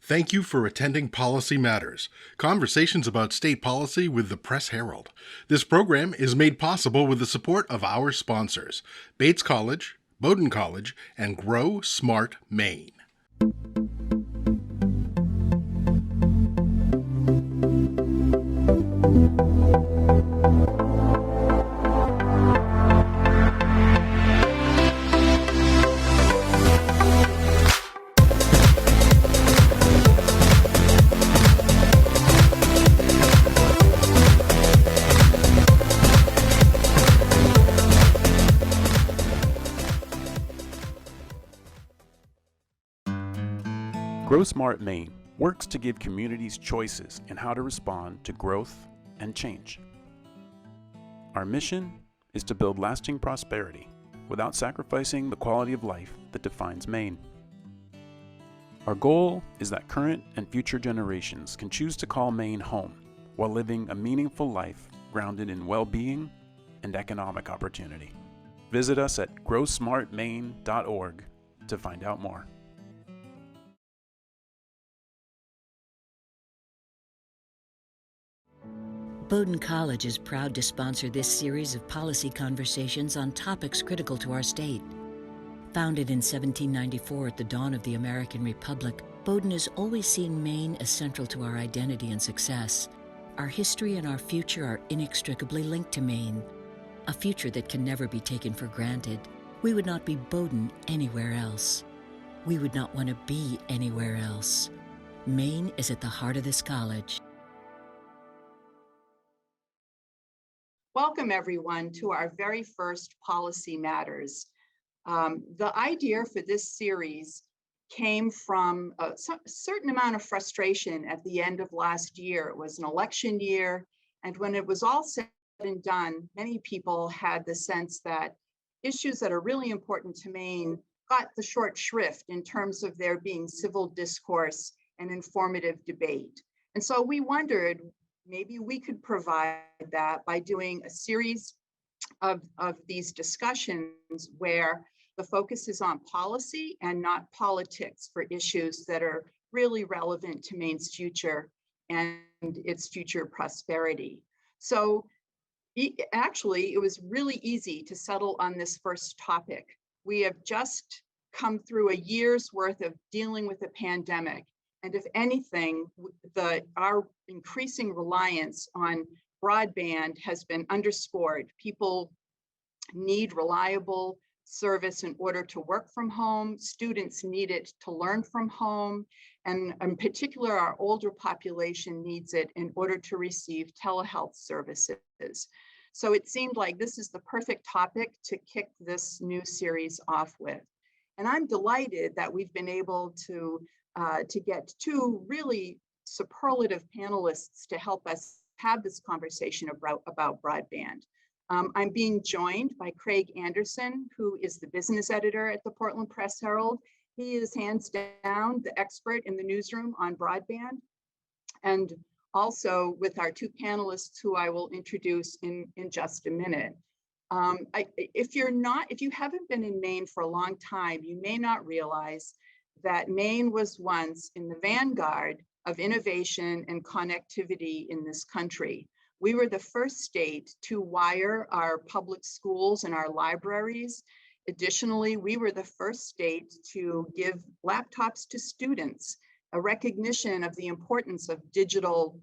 Thank you for attending Policy Matters, conversations about state policy with the Press Herald. This program is made possible with the support of our sponsors, Bates College, Bowdoin College, and Grow Smart Maine. Grow Smart Maine works to give communities choices in how to respond to growth and change. Our mission is to build lasting prosperity without sacrificing the quality of life that defines Maine. Our goal is that current and future generations can choose to call Maine home while living a meaningful life grounded in well-being and economic opportunity. Visit us at growsmartmaine.org to find out more. Bowdoin College is proud to sponsor this series of policy conversations on topics critical to our state. Founded in 1794 at the dawn of the American Republic, Bowdoin has always seen Maine as central to our identity and success. Our history and our future are inextricably linked to Maine, a future that can never be taken for granted. We would not be Bowdoin anywhere else. We would not want to be anywhere else. Maine is at the heart of this college. Welcome, everyone, to our very first Policy Matters. The idea for this series came from a certain amount of frustration at the end of last year. It was an election year, and when it was all said and done, many people had the sense that issues that are really important to Maine got the short shrift in terms of there being civil discourse and informative debate. And so we wondered, maybe we could provide that by doing a series of these discussions where the focus is on policy and not politics for issues that are really relevant to Maine's future and its future prosperity. So actually, it was really easy to settle on this first topic. We have just come through a year's worth of dealing with the pandemic. And if anything, our increasing reliance on broadband has been underscored. People need reliable service in order to work from home. Students need it to learn from home. And in particular, our older population needs it in order to receive telehealth services. So it seemed like this is the perfect topic to kick this new series off with. And I'm delighted that we've been able to get two really superlative panelists to help us have this conversation about broadband. I'm being joined by Craig Anderson, who is the business editor at the Portland Press Herald. He is hands down the expert in the newsroom on broadband. And also with our two panelists, who I will introduce in just a minute. If you haven't been in Maine for a long time, you may not realize that Maine was once in the vanguard of innovation and connectivity in this country. We were the first state to wire our public schools and our libraries. Additionally, we were the first state to give laptops to students, a recognition of the importance of digital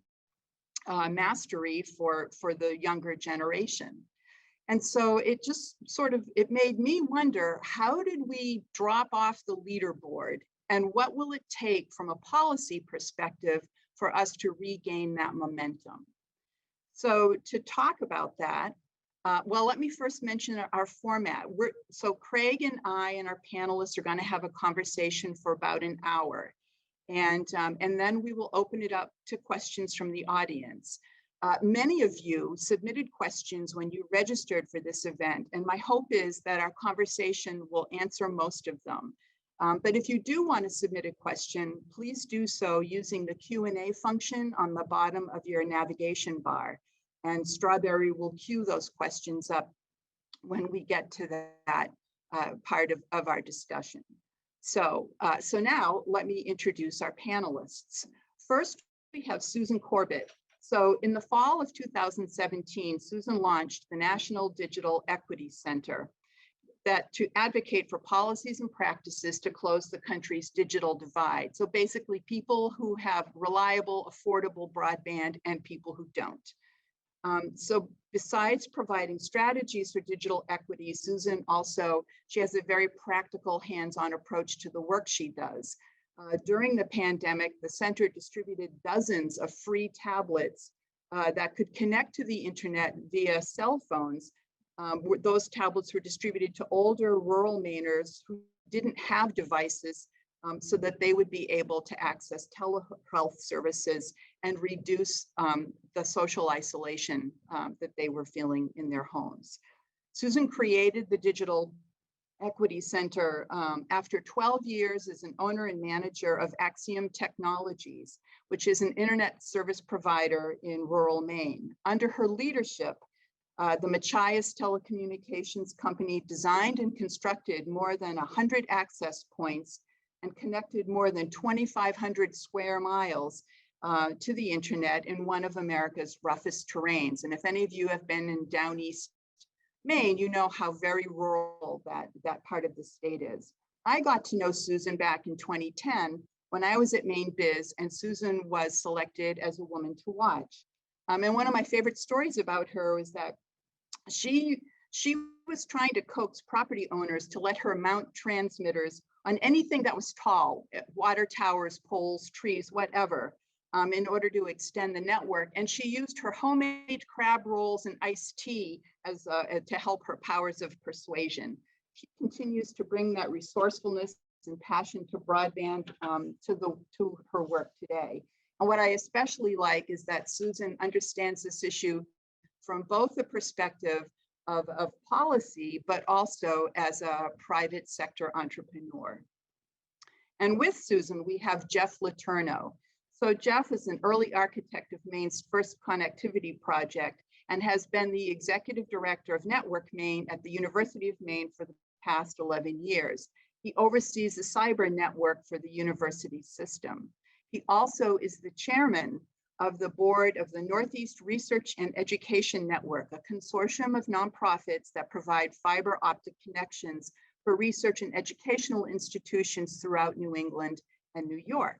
mastery for the younger generation. And so it just it made me wonder, how did we drop off the leaderboard? And what will it take from a policy perspective for us to regain that momentum? So to talk about that, well, let me first mention our format. So Craig and I and our panelists are going to have a conversation for about an hour. And then we will open it up to questions from the audience. Many of you submitted questions when you registered for this event, and my hope is that our conversation will answer most of them. But if you do want to submit a question, please do so using the Q&A function on the bottom of your navigation bar. And Strawberry will queue those questions up when we get to that part of our discussion. So now let me introduce our panelists. First, we have Susan Corbett. So in the fall of 2017, Susan launched the National Digital Equity Center to advocate for policies and practices to close the country's digital divide. So basically people who have reliable, affordable broadband and people who don't. So besides providing strategies for digital equity, Susan she has a very practical hands-on approach to the work she does. During the pandemic, the center distributed dozens of free tablets that could connect to the internet via cell phones. Those tablets were distributed to older rural Mainers who didn't have devices so that they would be able to access telehealth services and reduce the social isolation that they were feeling in their homes. Susan created the Digital Equity Center after 12 years as an owner and manager of Axiom Technologies, which is an internet service provider in rural Maine. Under her leadership, the Machias Telecommunications Company designed and constructed more than 100 access points and connected more than 2,500 square miles to the internet in one of America's roughest terrains. And if any of you have been in Down East Maine, you know how very rural that part of the state is. I got to know Susan back in 2010 when I was at Maine Biz, and Susan was selected as a woman to watch. And one of my favorite stories about her is that she was trying to coax property owners to let her mount transmitters on anything that was tall, water towers, poles, trees, whatever, in order to extend the network. And she used her homemade crab rolls and iced tea as to help her powers of persuasion. She continues to bring that resourcefulness and passion to broadband to her work today. And what I especially like is that Susan understands this issue from both the perspective of policy, but also as a private sector entrepreneur. And with Susan, we have Jeff Letourneau. So Jeff is an early architect of Maine's first connectivity project and has been the executive director of NetworkMaine at the University of Maine for the past 11 years. He oversees the cyber network for the university system. He also is the chairman of the board of the Northeast Research and Education Network, a consortium of nonprofits that provide fiber optic connections for research and educational institutions throughout New England and New York.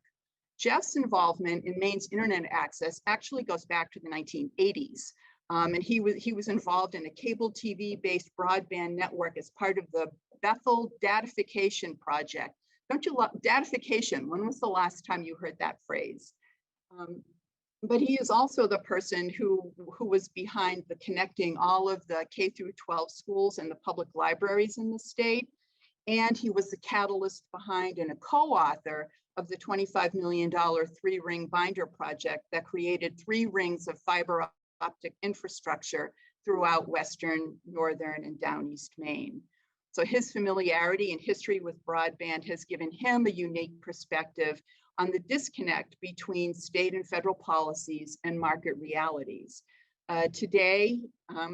Jeff's involvement in Maine's internet access actually goes back to the 1980s. And he was involved in a cable TV-based broadband network as part of the Bethel Datification Project. Don't you love datification? When was the last time you heard that phrase? But he is also the person who was behind the connecting all of the K through 12 schools and the public libraries in the state. And he was the catalyst behind and a co-author of the $25 million three-ring binder project that created 3 rings of fiber optic infrastructure throughout Western, Northern, and Down East Maine. So his familiarity and history with broadband has given him a unique perspective on the disconnect between state and federal policies and market realities. Today,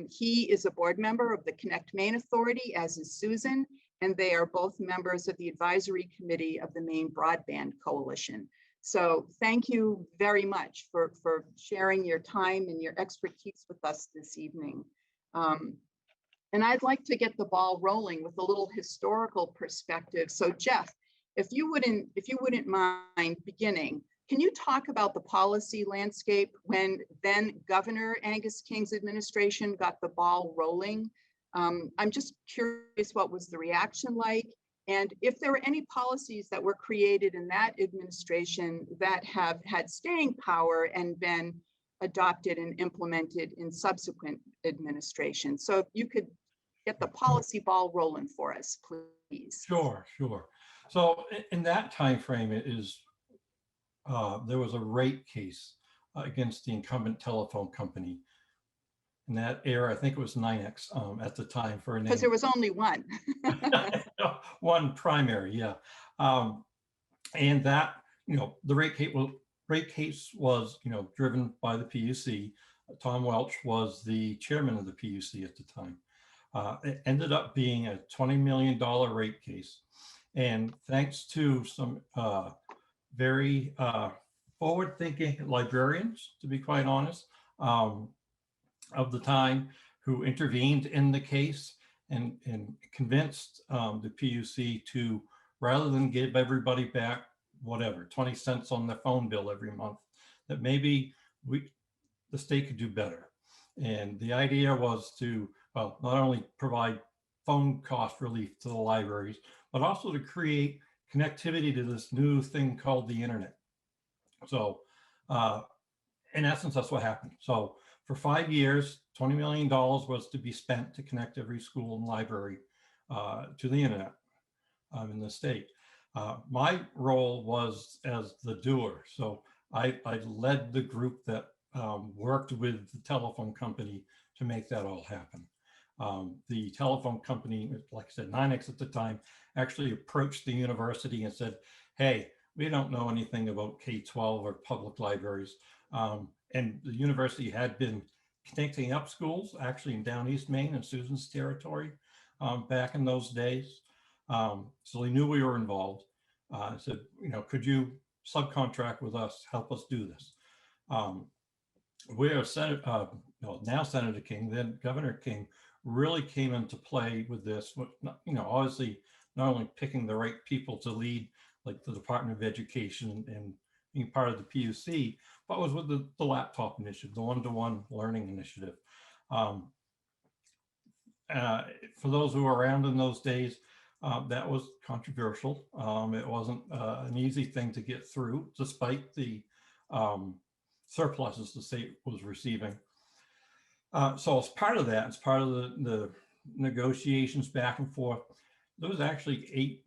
he is a board member of the Connect Maine Authority, as is Susan, and they are both members of the advisory committee of the Maine Broadband Coalition. So thank you very much for sharing your time and your expertise with us this evening. And I'd like to get the ball rolling with a little historical perspective. So Jeff, if you wouldn't mind beginning, can you talk about the policy landscape when then Governor Angus King's administration got the ball rolling? I'm just curious, what was the reaction like? And if there were any policies that were created in that administration that have had staying power and been adopted and implemented in subsequent administrations. So if you could get the policy ball rolling for us, please. Sure. So in that time frame, there was a rate case against the incumbent telephone company. In that era, I think it was NYNEX at the time for a name. Because there was only one. One primary, yeah. And that, the rate case was, driven by the PUC. Tom Welch was the chairman of the PUC at the time. It ended up being a $20 million rate case. And thanks to some very forward-thinking librarians, to be quite honest, of the time, who intervened in the case and convinced the PUC to, rather than give everybody back whatever 20 cents on their phone bill every month, that maybe the state could do better. And the idea was to, well, not only provide phone cost relief to the libraries, but also to create connectivity to this new thing called the internet. So in essence, that's what happened. So for 5 years, $20 million was to be spent to connect every school and library to the internet in the state. My role was as the doer. So I led the group that worked with the telephone company to make that all happen. The telephone company, like I said, NYNEX at the time, actually approached the university and said, hey, we don't know anything about K-12 or public libraries. And the university had been connecting up schools, actually in Down East Maine and Susan's territory back in those days. So they knew we were involved. I said, could you subcontract with us, help us do this? Where now Senator King, then Governor King, really came into play with this. Obviously not only picking the right people to lead, like the Department of Education and being part of the PUC, but was with the laptop initiative, the one-to-one learning initiative. For those who were around in those days, that was controversial. It wasn't an easy thing to get through, despite the surpluses the state was receiving. So as part of that, as part of the negotiations back and forth, there was actually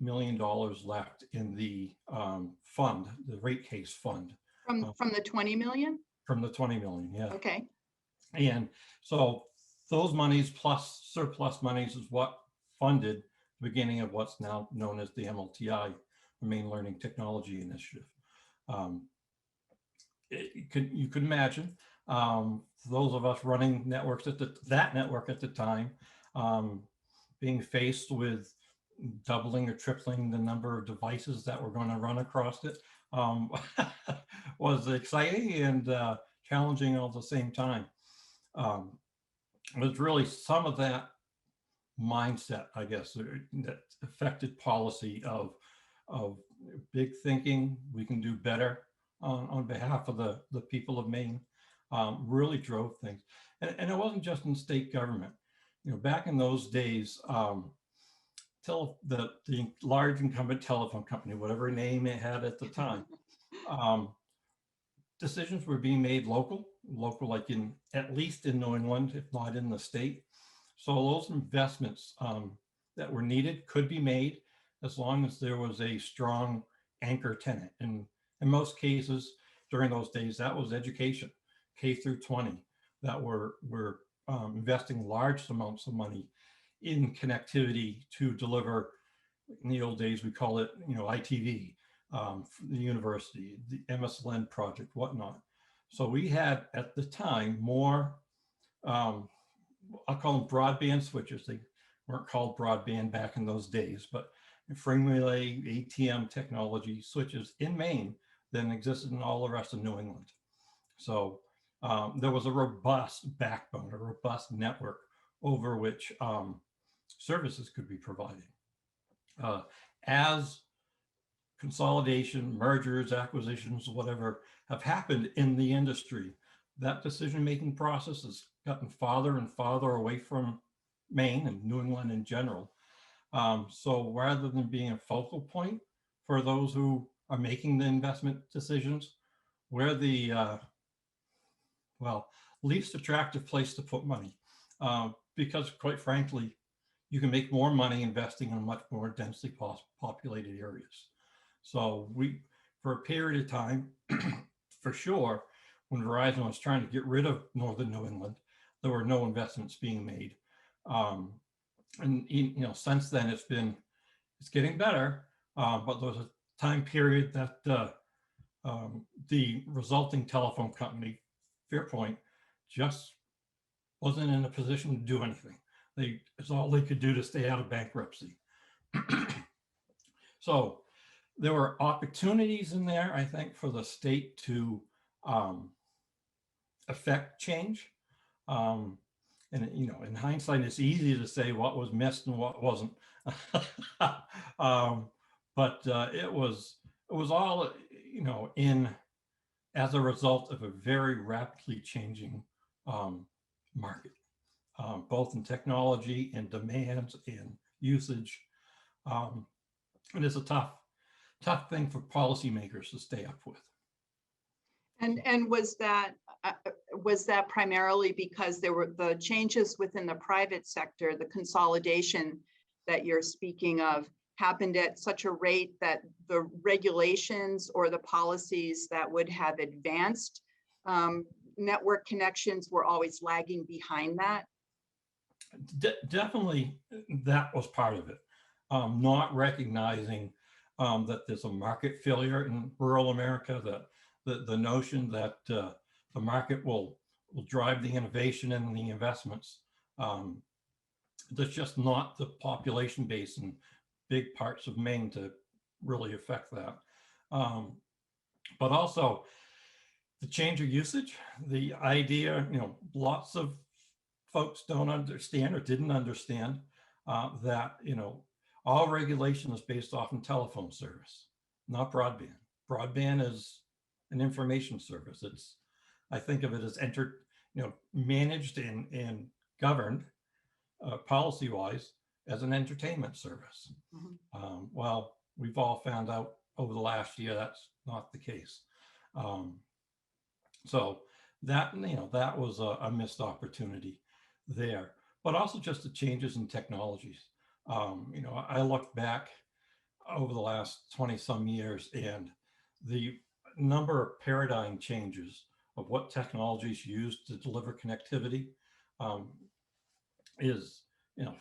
$8 million left in the fund, the rate case fund. From the 20 million? From the 20 million, yeah. Okay. And so those monies plus surplus monies is what funded the beginning of what's now known as the MLTI, the Maine Learning Technology Initiative. You could imagine those of us running networks at that network at the time being faced with doubling or tripling the number of devices that were going to run across it was exciting and challenging all at the same time. It was really some of that mindset, I guess, that affected policy of big thinking. We can do better on behalf of the people of Maine. Really drove things, and it wasn't just in state government. Back in those days, till the large incumbent telephone company, whatever name it had at the time, decisions were being made local, like at least in New England, if not in the state. So those investments that were needed could be made as long as there was a strong anchor tenant. And in most cases during those days, that was education, K through 20, that were investing large amounts of money in connectivity to deliver. In the old days, we call it, ITV, the university, the MSLN project, whatnot. So we had at the time more, I'll call them broadband switches. They weren't called broadband back in those days, but frame relay, ATM technology switches in Maine than existed in all the rest of New England. So there was a robust backbone, a robust network over which services could be provided. As consolidation, mergers, acquisitions, whatever have happened in the industry, that decision-making process has gotten farther and farther away from Maine and New England in general. So rather than being a focal point for those who are making the investment decisions, we're the least attractive place to put money, because quite frankly, you can make more money investing in much more densely populated areas. So for a period of time, for sure, when Verizon was trying to get rid of Northern New England, there were no investments being made. And since then it's getting better, but there was a time period that the resulting telephone company, Fairpoint, just wasn't in a position to do anything. It's all they could do to stay out of bankruptcy. So there were opportunities in there, I think, for the state to affect change. And you know, in hindsight, it's easy to say what was missed and what wasn't. But it was all, you know, as a result of a very rapidly changing market, both in technology and demands and usage. And it's a tough thing for policymakers to stay up with. And was that primarily because there were the changes within the private sector, the consolidation that you're speaking of happened at such a rate that the regulations or the policies that would have advanced network connections were always lagging behind that? Definitely that was part of it. Not recognizing that there's a market failure in rural America, that the notion that the market will drive the innovation and the investments. There's just not the population base in big parts of Maine to really affect that. But also the change of usage, the idea, you know, lots of folks don't understand or didn't understand that, you know, all regulation is based off in telephone service, not broadband. Broadband is an information service. It's, I think of it as managed and governed policy-wise as an entertainment service. Mm-hmm. Well, we've all found out over the last year that's not the case. So that, you know, that was a missed opportunity there, but also just the changes in technologies. You know, I look back over the last 20 some years, and the number of paradigm changes of what technologies used to deliver connectivity is, you know,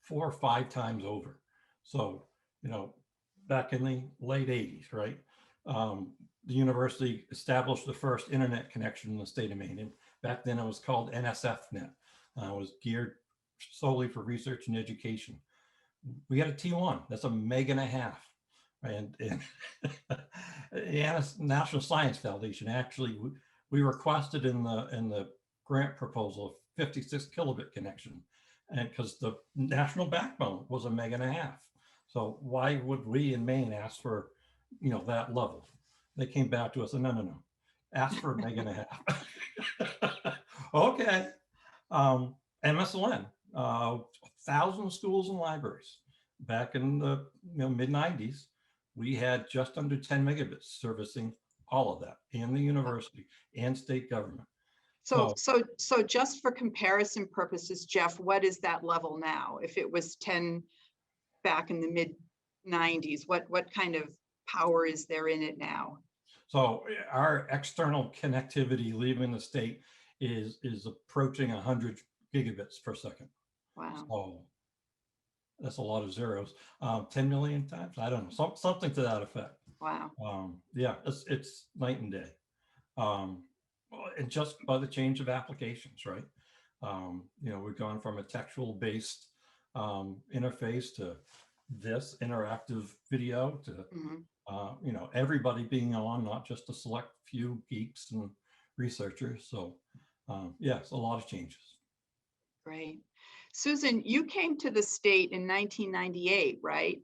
4 or 5 times over. So, you know, back in the late 80s, right? The university established the first internet connection in the state of Maine. And back then it was called NSFnet. It was geared solely for research and education. We had a T1, that's 1.5 meg. And the National Science Foundation, actually, we requested in the grant proposal a 56 kilobit connection, and because the national backbone was 1.5 meg. So why would we in Maine ask for, you know, that level? They came back to us and no, ask for 1.5 meg. Okay. MSLN, 1,000 schools and libraries. Back in the mid 90s, we had just under 10 megabits servicing all of that, and the university and state government. So just for comparison purposes, Jeff, what is that level now? If it was 10 back in the mid 90s, what kind of power is there in it now? So our external connectivity leaving the state is approaching 100 gigabits per second. Wow. So that's a lot of zeros. 10 million times, I don't know, something to that effect. Wow. Yeah, it's night and day. And just by the change of applications, right? You know, we've gone from a textual based interface to this interactive video to, you know, everybody being on, not just a select few geeks and researchers. So yeah, it's a lot of changes. Great. Susan, you came to the state in 1998, right?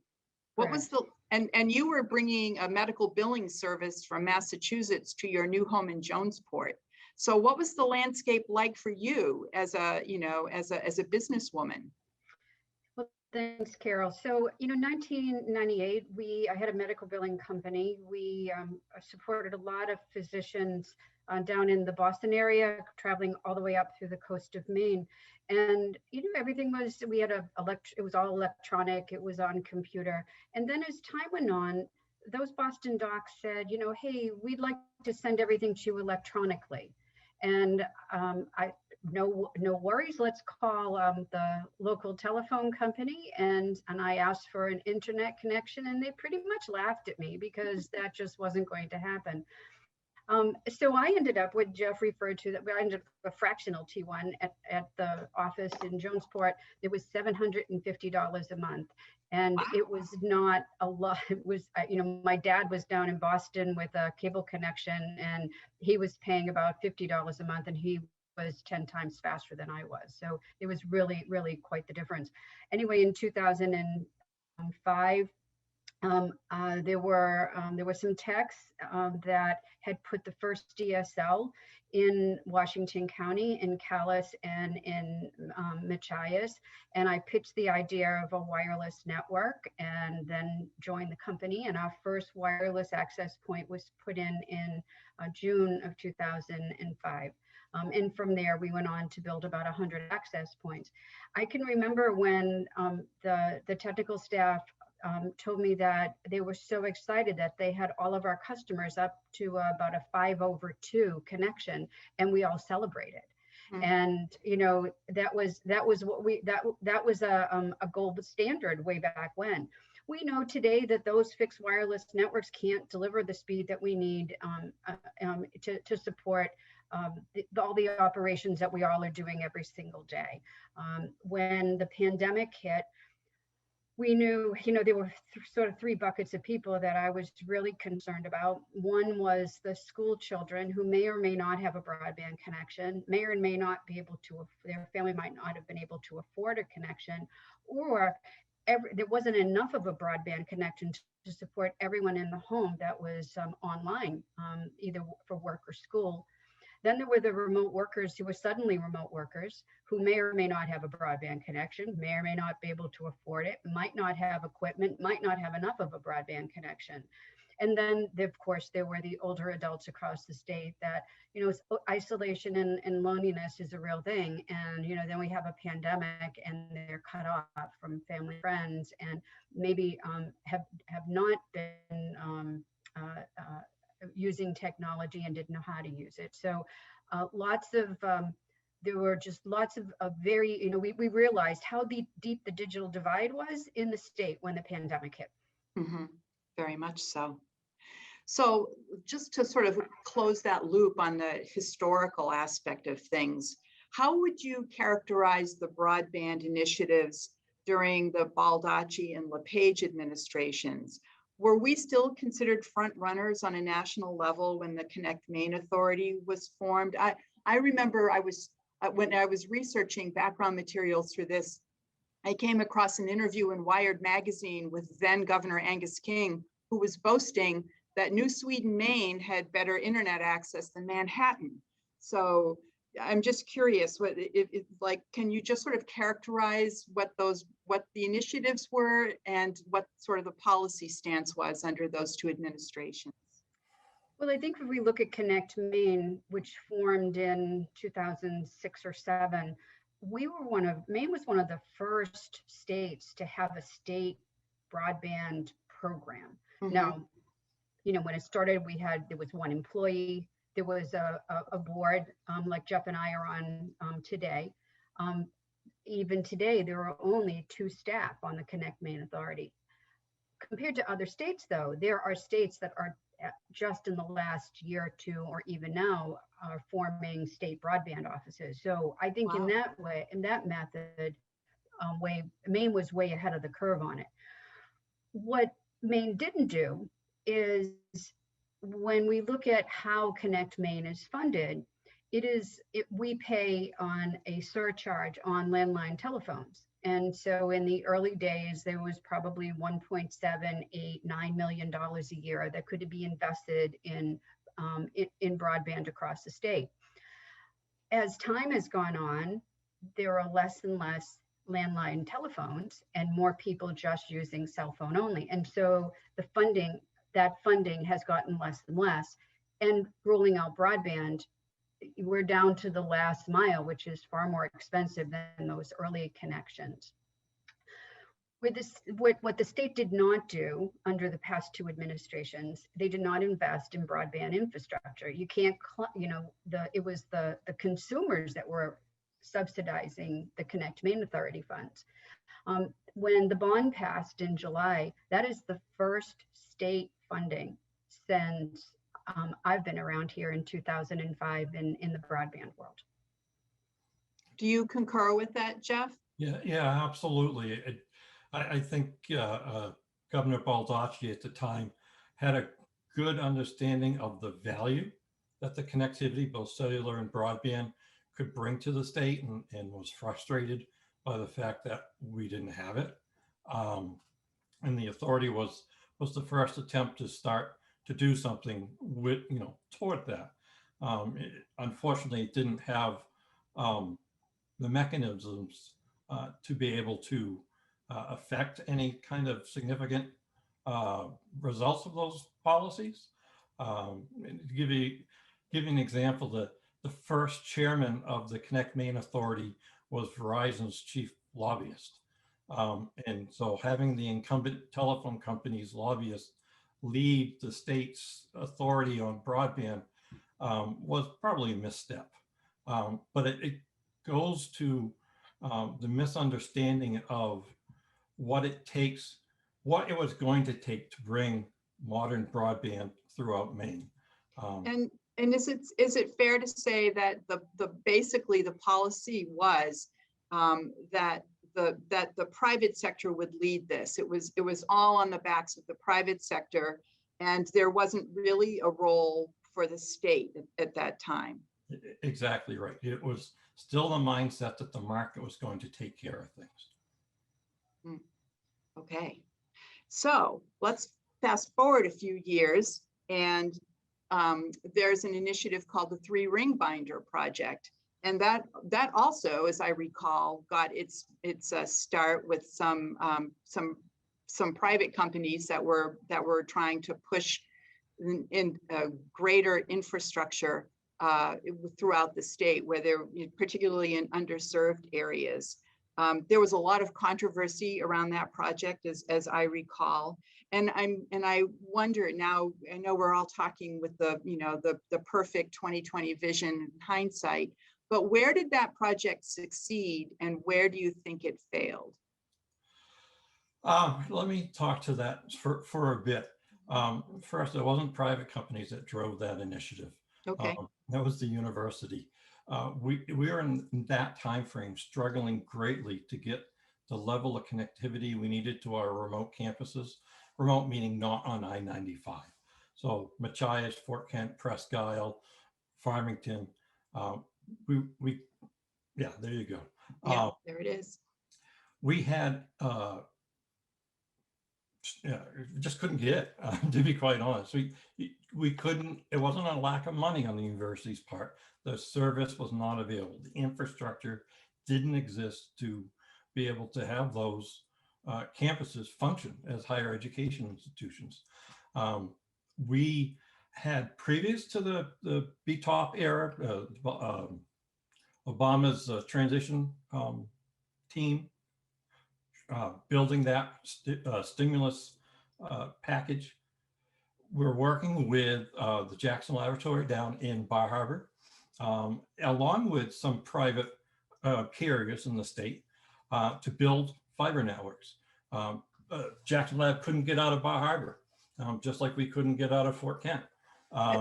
What was the, and you were bringing a medical billing service from Massachusetts to your new home in Jonesport. So what was the landscape like for you as a, you know, as a businesswoman? Well, thanks, Carol. So, you know, 1998, I had a medical billing company. We supported a lot of physicians down in the Boston area, traveling all the way up through the coast of Maine. And, you know, everything was, we had it was all electronic, it was on computer. And then as time went on, those Boston docs said, you know, hey, we'd like to send everything to you electronically. And no worries, let's call the local telephone company. And I asked for an internet connection, and they pretty much laughed at me because that just wasn't going to happen. So I ended up, what Jeff referred to, that I ended up a fractional T1 at the office in Jonesport. It was $750 a month. And it was not a lot. It was, my dad was down in Boston with a cable connection, and he was paying about $50 a month, and he was 10 times faster than I was. So it was really, really quite the difference. Anyway, in 2005, there were some techs that had put the first DSL in Washington County, in Coultas and in Machias, and I pitched the idea of a wireless network, and then joined the company. And our first wireless access point was put in June of 2005. And from there, we went on to build about 100 access points. I can remember when the technical staff told me that they were so excited that they had all of our customers up to about a 5/2 connection, and we all celebrated. Mm-hmm. And that was what that was a gold standard way back when. We know today that those fixed wireless networks can't deliver the speed that we need to support all the operations that we all are doing every single day. When the pandemic hit, we knew, there were sort of three buckets of people that I was really concerned about. One was the school children who may or may not have a broadband connection, may or may not be able to, their family might not have been able to afford a connection, or there wasn't enough of a broadband connection to support everyone in the home that was online, either for work or school. Then there were the remote workers who were suddenly remote workers who may or may not have a broadband connection, may or may not be able to afford it, might not have equipment, might not have enough of a broadband connection. And then, of course, there were the older adults across the state that, isolation and loneliness is a real thing. And, then we have a pandemic and they're cut off from family, friends, and maybe have not been using technology and didn't know how to use it. So there were just lots of very, we realized how deep the digital divide was in the state when the pandemic hit. Mm-hmm. Very much so. So just to sort of close that loop on the historical aspect of things, how would you characterize the broadband initiatives during the Baldacci and LePage administrations? Were we still considered front runners on a national level when the NetworkMaine Authority was formed? I remember when I was researching background materials for this, I came across an interview in Wired magazine with then Governor Angus King, who was boasting that New Sweden, Maine had better internet access than Manhattan. So I'm just curious, can you just sort of characterize what the initiatives were and what sort of the policy stance was under those two administrations? Well, I think if we look at NetworkMaine, which formed in 2006 or 7, Maine was one of the first states to have a state broadband program. Mm-hmm. Now, when it started, there was one employee. There was a board like Jeff and I are on today. Even today, there are only 2 staff on the NetworkMaine Authority. Compared to other states, though, there are states that are just in the last year or two, or even now, are forming state broadband offices. So I think in that method, Maine was way ahead of the curve on it. What Maine didn't do is, when we look at how NetworkMaine is funded, we pay on a surcharge on landline telephones. And so in the early days, there was probably $1.789 million a year that could be invested in broadband across the state. As time has gone on, there are less and less landline telephones and more people just using cell phone only. And so that funding has gotten less and less. And rolling out broadband, we're down to the last mile, which is far more expensive than those early connections. What the state did not do under the past 2 administrations, they did not invest in broadband infrastructure. You can't, it was the consumers that were subsidizing the NetworkMaine Authority funds. When the bond passed in July, that is the first state funding since I've been around here in 2005 in the broadband world. Do you concur with that, Jeff? Yeah, absolutely. I think Governor Baldacci at the time had a good understanding of the value that the connectivity, both cellular and broadband, could bring to the state, and was frustrated by the fact that we didn't have it. And the authority was the first attempt to start to do something with, toward that. Unfortunately, it didn't have the mechanisms to be able to affect any kind of significant results of those policies. To give you an example, the first chairman of the NetworkMaine Authority was Verizon's chief lobbyist. And so having the incumbent telephone companies lobbyists lead the state's authority on broadband was probably a misstep. But it goes to the misunderstanding of what it was going to take to bring modern broadband throughout Maine. And is it fair to say that basically the policy was that the private sector would lead this? It was all on the backs of the private sector, and there wasn't really a role for the state at that time. Exactly right. It was still the mindset that the market was going to take care of things. Okay, so let's fast forward a few years, and there's an initiative called the Three Ring Binder Project, and that also, as I recall, got its start with some private companies that were trying to push in greater infrastructure throughout the state, where they're particularly in underserved areas. There was a lot of controversy around that project, as I recall, and I wonder now. I know we're all talking with the perfect 2020 vision in hindsight, but where did that project succeed, and where do you think it failed? Let me talk to that for a bit. First, it wasn't private companies that drove that initiative. Okay. That was the university. We were in that time frame struggling greatly to get the level of connectivity we needed to our remote campuses. Remote meaning not on I-95. So Machias, Fort Kent, Presque Isle, Farmington. Yeah, there you go. Yeah, there it is. We had just couldn't get it, to be quite honest. We couldn't. It wasn't a lack of money on the university's part. The service was not available. The infrastructure didn't exist to be able to have those campuses function as higher education institutions. We had, previous to the BTOP era, Obama's transition team, building that stimulus package. We're working with the Jackson Laboratory down in Bar Harbor, along with some private carriers in the state, to build fiber networks. Jackson Lab couldn't get out of Bar Harbor, just like we couldn't get out of Fort Kent.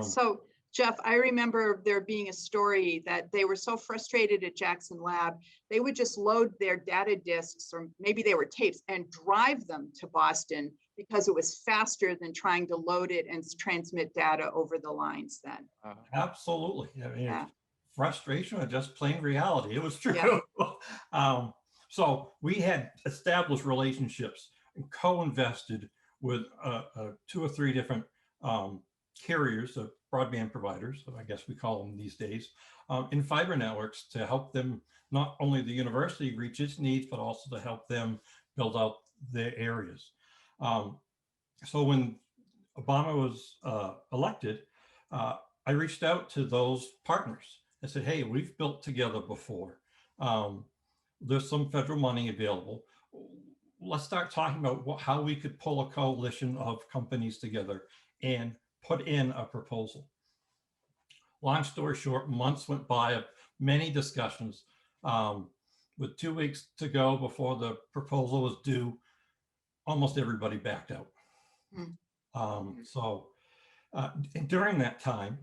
So, Jeff, I remember there being a story that they were so frustrated at Jackson Lab, they would just load their data disks, or maybe they were tapes, and drive them to Boston because it was faster than trying to load it and transmit data over the lines then. Absolutely. I mean, Yeah. Frustration or just plain reality. It was true. Yeah. So we had established relationships and co-invested with 2 or 3 different carriers, of broadband providers, I guess we call them these days, in fiber networks to help them, not only the university reach its needs, but also to help them build out their areas. So when Obama was elected, I reached out to those partners. I said, hey, we've built together before. There's some federal money available. Let's start talking about how we could pull a coalition of companies together and put in a proposal. Long story short, months went by of many discussions. With 2 weeks to go before the proposal was due, almost everybody backed out. So And during that time,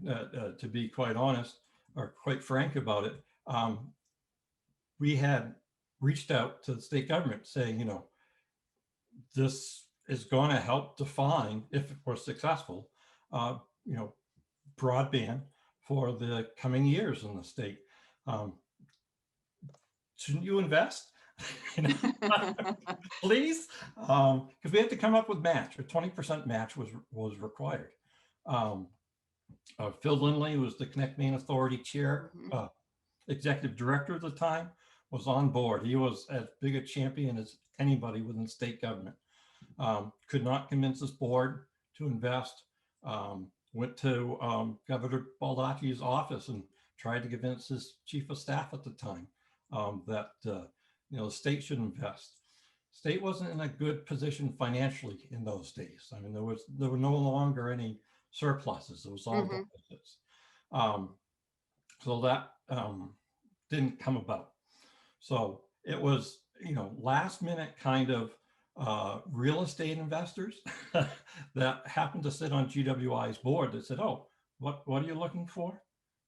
to be quite honest, or quite frank about it, we had reached out to the state government saying, this is going to help define, if we're successful, broadband for the coming years in the state. Shouldn't you invest? Please, because we had to come up with match. A 20% match was required. Phil Lindley, who was the NetworkMaine Authority chair, executive director at the time, was on board. He was as big a champion as anybody within state government. Could not convince his board to invest. Went to Governor Baldacci's office and tried to convince his chief of staff at the time that the state should invest. State wasn't in a good position financially in those days. I mean, there were no longer any surpluses. It was all deficits. So that didn't come about. So it was, last minute kind of real estate investors that happened to sit on GWI's board that said, oh, what are you looking for?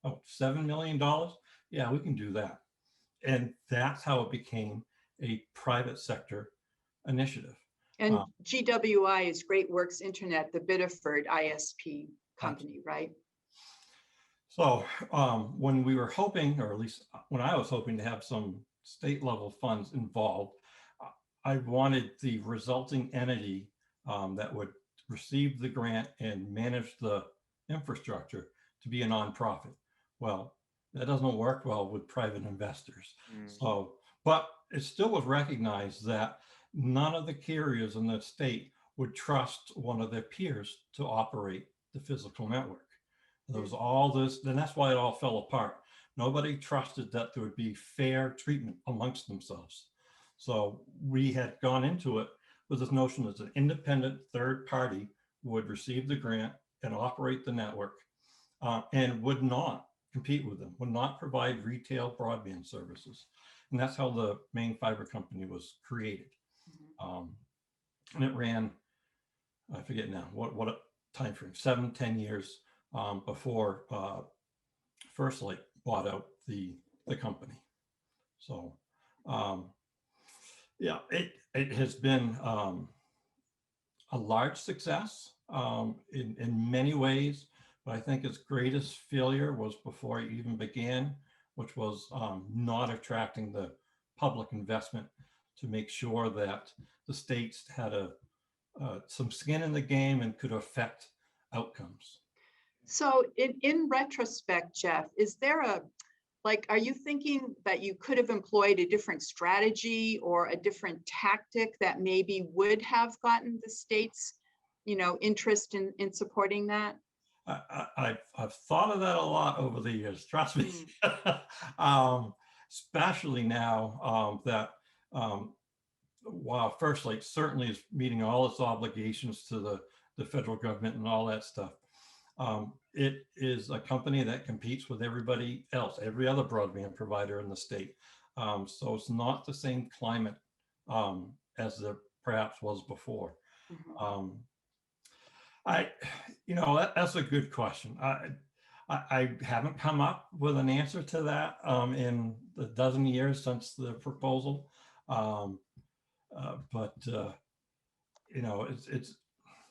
Oh, $7 million? Yeah, we can do that. And that's how it became a private sector initiative. And GWI is Great Works Internet, the Biddeford ISP company, right? So when we were hoping, or at least when I was hoping to have some state level funds involved, I wanted the resulting entity that would receive the grant and manage the infrastructure to be a nonprofit. Well, that doesn't work well with private investors. So, but it still was recognized that none of the carriers in the state would trust one of their peers to operate the physical network. There was all this, and that's why it all fell apart. Nobody trusted that there would be fair treatment amongst themselves. So we had gone into it with this notion that an independent third party would receive the grant and operate the network and would not compete with them, would not provide retail broadband services. And that's how the Maine Fiber Company was created. And it ran, I forget now, what a time frame, 7-10 years before First Light bought out the company. So yeah, it has been a large success in many ways, but I think its greatest failure was before it even began, which was not attracting the public investment to make sure that the states had some skin in the game and could affect outcomes. So in retrospect, Jeff, is there are you thinking that you could have employed a different strategy or a different tactic that maybe would have gotten the state's, interest in supporting that? I've thought of that a lot over the years, trust me. Especially now that while First Light certainly is meeting all its obligations to the federal government and all that stuff, it is a company that competes with everybody else, every other broadband provider in the state. So it's not the same climate as there perhaps was before. That's a good question. I haven't come up with an answer to that in the dozen years since the proposal.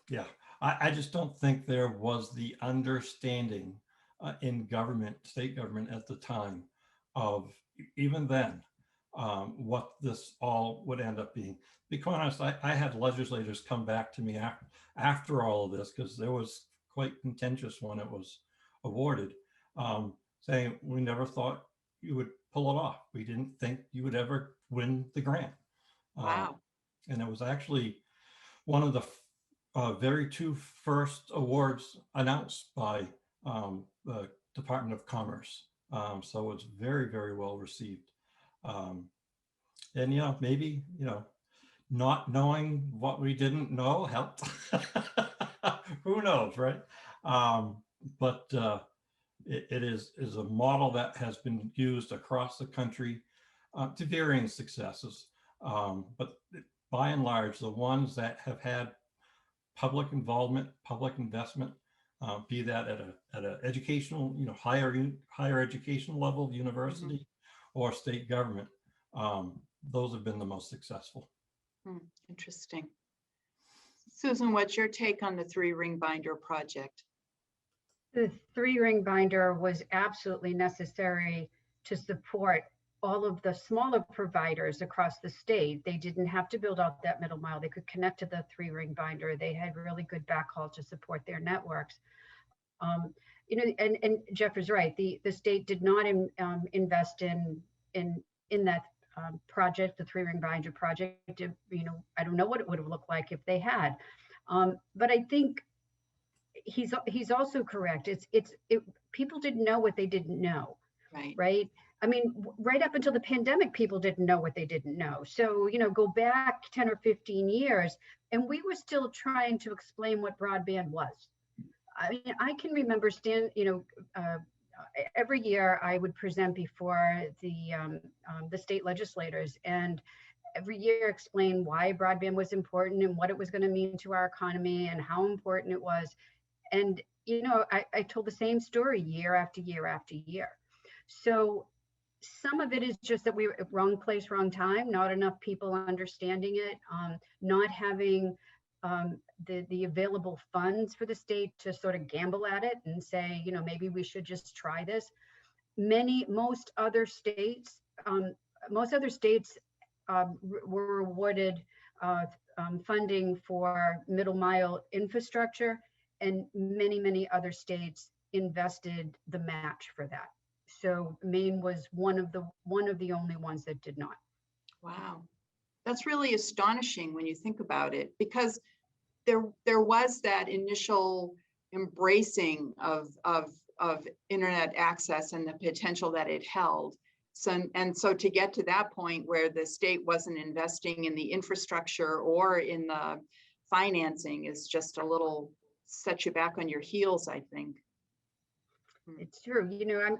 Yeah. I just don't think there was the understanding in government, state government at the time of, even then, what this all would end up being. To be quite honest, I had legislators come back to me after all of this, because there was quite contentious when it was awarded, saying, we never thought you would pull it off. We didn't think you would ever win the grant. Wow. And it was actually one of the very two first awards announced by the Department of Commerce. So it's very, very well received. And, maybe, not knowing what we didn't know helped. Who knows, right? But it is a model that has been used across the country to varying successes. But by and large, the ones that have had public involvement, public investment, be that at a educational, higher educational level, university, or state government. Those have been the most successful. Interesting. Susan, what's your take on the 3-ring binder project? The 3-ring binder was absolutely necessary to support all of the smaller providers across the state. They didn't have to build out that middle mile. They could connect to the 3-ring binder. They had really good backhaul to support their networks. And Jeff is right. The state did not invest in that project, the 3-ring binder project. I don't know what it would have looked like if they had. But I think he's also correct. People didn't know what they didn't know. Right. I mean, right up until the pandemic, people didn't know what they didn't know. So, go back 10 or 15 years, and we were still trying to explain what broadband was. I mean, I can remember every year I would present before the state legislators, and every year explain why broadband was important and what it was going to mean to our economy and how important it was. And, I told the same story year after year after year. So some of it is just that we were at wrong place, wrong time, not enough people understanding it, not having the available funds for the state to sort of gamble at it and say, maybe we should just try this. Most other states were awarded funding for middle mile infrastructure, and many other states invested the match for that. So Maine was one of the only ones that did not. Wow, that's really astonishing when you think about it, because there was that initial embracing of internet access and the potential that it held. So to get to that point where the state wasn't investing in the infrastructure or in the financing is just a little set you back on your heels, I think. It's true.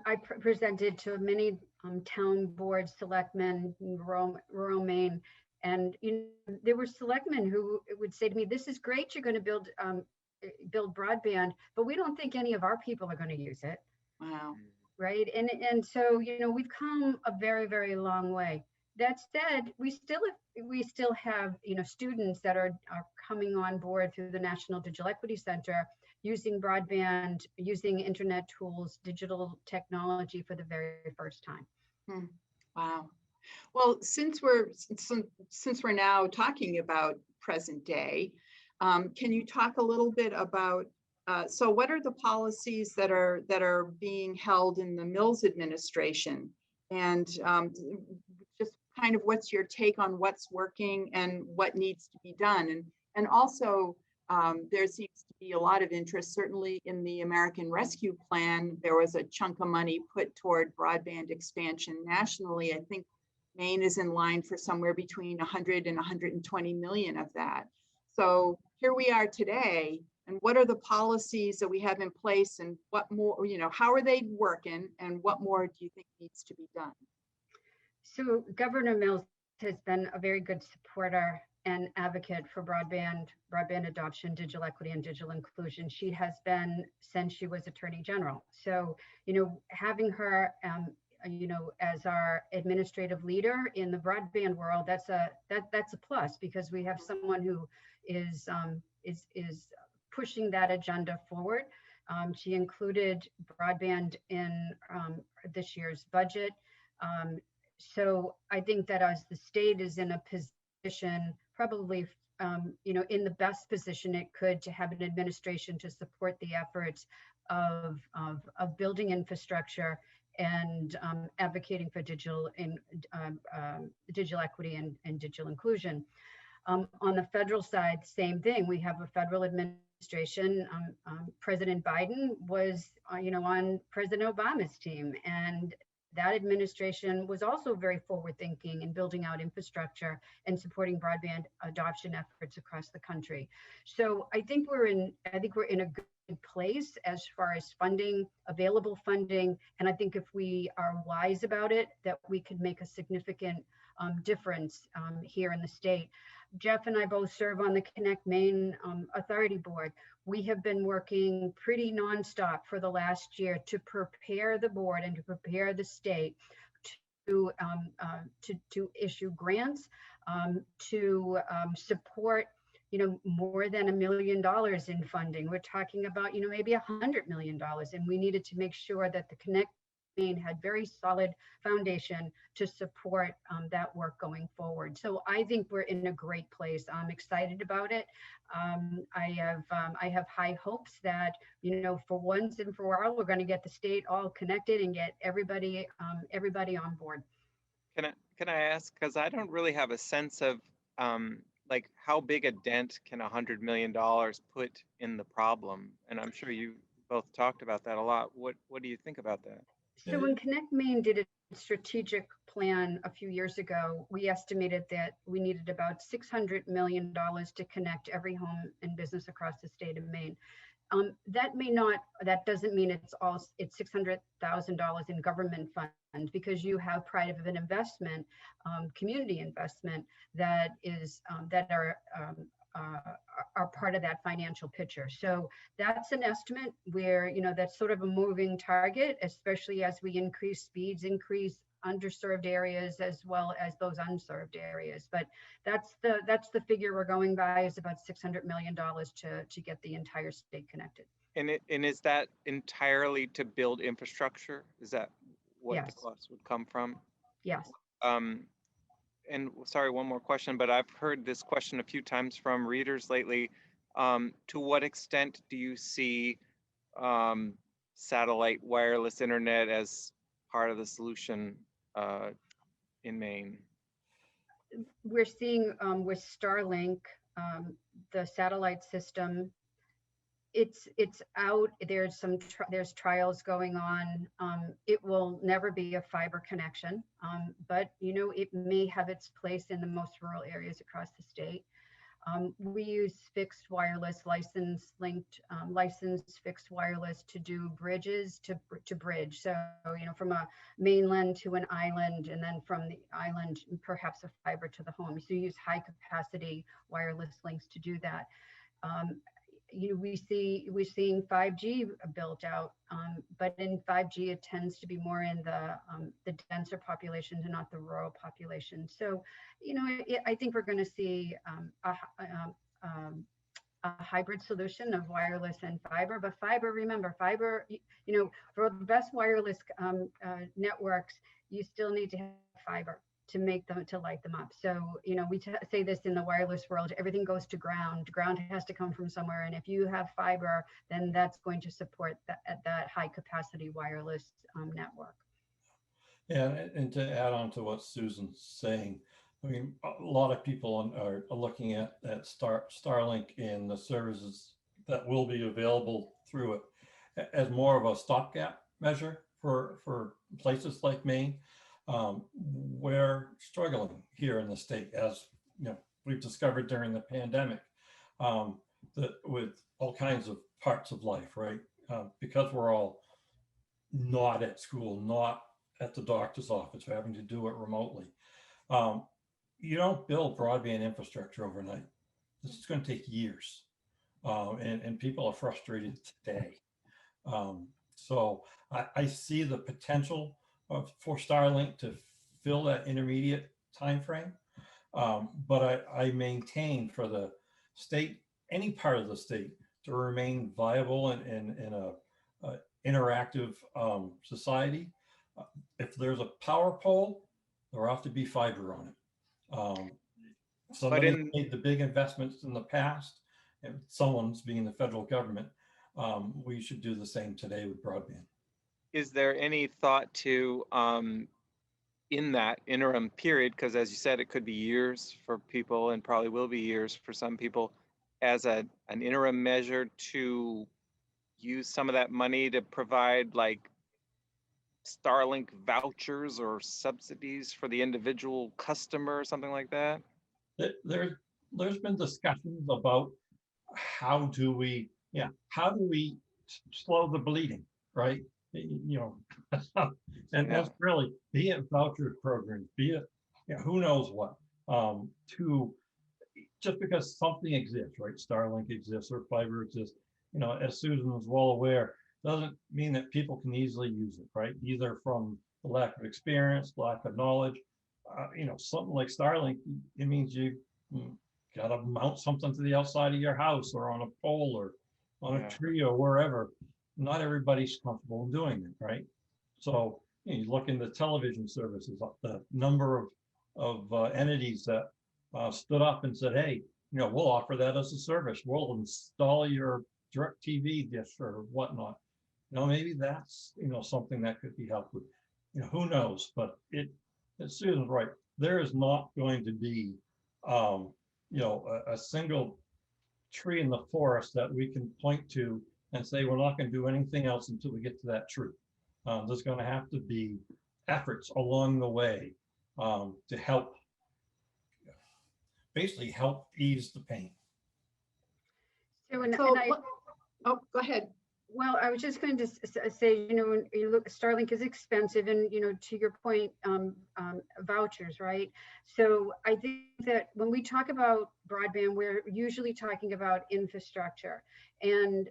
I presented to many town boards, selectmen in rural Maine, and there were selectmen who would say to me, "This is great. You're going to build broadband, but we don't think any of our people are going to use it." Wow. Right. And so we've come a very, very long way. That said, we still have students that are coming on board through the National Digital Equity Center, using broadband, using internet tools, digital technology for the very first time. Wow. Well, since we're now talking about present day, can you talk a little bit about so what are the policies that are being held in the Mills administration, and just kind of what's your take on what's working and what needs to be done, and also there seems to be a lot of interest, certainly in the American Rescue Plan. There was a chunk of money put toward broadband expansion nationally. I think Maine is in line for somewhere between 100 and 120 million of that. So here we are today, and what are the policies that we have in place, and what more, how are they working, and what more do you think needs to be done? So Governor Mills has been a very good supporter and advocate for broadband adoption, digital equity, and digital inclusion. She has been since she was Attorney General. So, having her, as our administrative leader in the broadband world, that's a plus, because we have someone who is pushing that agenda forward. She included broadband in this year's budget. So I think that as the state is in a position, probably, in the best position it could, to have an administration to support the efforts of building infrastructure and advocating for digital equity and digital inclusion. On the federal side, same thing. We have a federal administration. President Biden was, on President Obama's team, and that administration was also very forward-thinking in building out infrastructure and supporting broadband adoption efforts across the country. So I think we're in a good place as far as available funding, and I think if we are wise about it, that we could make a significant difference here in the state. Jeff and I both serve on the NetworkMaine Authority Board. We have been working pretty nonstop for the last year to prepare the board and to prepare the state to issue grants, to support, more than $1 million in funding. We're talking about, maybe $100 million, and we needed to make sure that the NetworkMaine had very solid foundation to support that work going forward. So I think we're in a great place. I'm excited about it. I have high hopes that, for once and for all, we're going to get the state all connected and get everybody on board. Can I ask, because I don't really have a sense of like how big a dent can $100 million put in the problem? And I'm sure you both talked about that a lot. What do you think about that? So when NetworkMaine did a strategic plan a few years ago, we estimated that we needed about $600 million to connect every home and business across the state of Maine. That doesn't mean it's $600,000 in government funds, because you have private investment, community investment that are part of that financial picture. So that's an estimate where, that's sort of a moving target, especially as we increase speeds, increase underserved areas as well as those unserved areas. But that's the figure we're going by, is about $600 million to get the entire state connected. And is that entirely to build infrastructure? Is that what Yes. the cost would come from? Yes. And sorry, one more question, but I've heard this question a few times from readers lately. To what extent do you see satellite wireless internet as part of the solution in Maine? We're seeing with Starlink, the satellite system, it's out. There's trials going on. It will never be a fiber connection, but it may have its place in the most rural areas across the state. We use fixed wireless licensed fixed wireless to do bridges to bridge. So, from a mainland to an island, and then from the island, perhaps a fiber to the home. So you use high capacity wireless links to do that. We're seeing 5G built out, but in 5G it tends to be more in the denser populations and not the rural population. So, I think we're going to see a hybrid solution of wireless and fiber. But remember, fiber, for the best wireless networks, you still need to have fiber to make them, to light them up. So, we say this in the wireless world, everything goes to ground. Ground has to come from somewhere. And if you have fiber, then that's going to support that high capacity wireless network. Yeah, and to add on to what Susan's saying, I mean, a lot of people are looking at Starlink and the services that will be available through it as more of a stopgap measure for places like Maine. We're struggling here in the state, as we've discovered during the pandemic, that with all kinds of parts of life, right? Because we're all not at school, not at the doctor's office, we're having to do it remotely. You don't build broadband infrastructure overnight. This is going to take years, and people are frustrated today. So I see the potential for Starlink to fill that intermediate time frame, but I maintain for the state, any part of the state, to remain viable in a interactive society. If there's a power pole, there have to be fiber on it. Somebody made the big investments in the past, and someone's being the federal government. We should do the same today with broadband. Is there any thought to, in that interim period, because as you said, it could be years for people and probably will be years for some people, as an interim measure to use some of that money to provide like Starlink vouchers or subsidies for the individual customer or something like that? There's been discussions about how do we slow the bleeding, right? And that's really, be it voucher programs, be it who knows what, to just because something exists, right? Starlink exists or fiber exists, as Susan was well aware, doesn't mean that people can easily use it, right? Either from the lack of experience, lack of knowledge. Something like Starlink, it means you got to mount something to the outside of your house or on a pole or on a tree or wherever. Not everybody's comfortable in doing it, right? So you look into television services, the number of entities that stood up and said, hey, we'll offer that as a service. We'll install your direct TV dish or whatnot. Maybe that's, something that could be helped with. Who knows? But Susan's right. There is not going to be, a single tree in the forest that we can point to and say we're not going to do anything else until we get to that tree. There's going to have to be efforts along the way to help, basically help ease the pain. Oh, go ahead. Well, I was just going to say, when you look, Starlink is expensive, and to your point, vouchers, right? So I think that when we talk about broadband, we're usually talking about infrastructure, and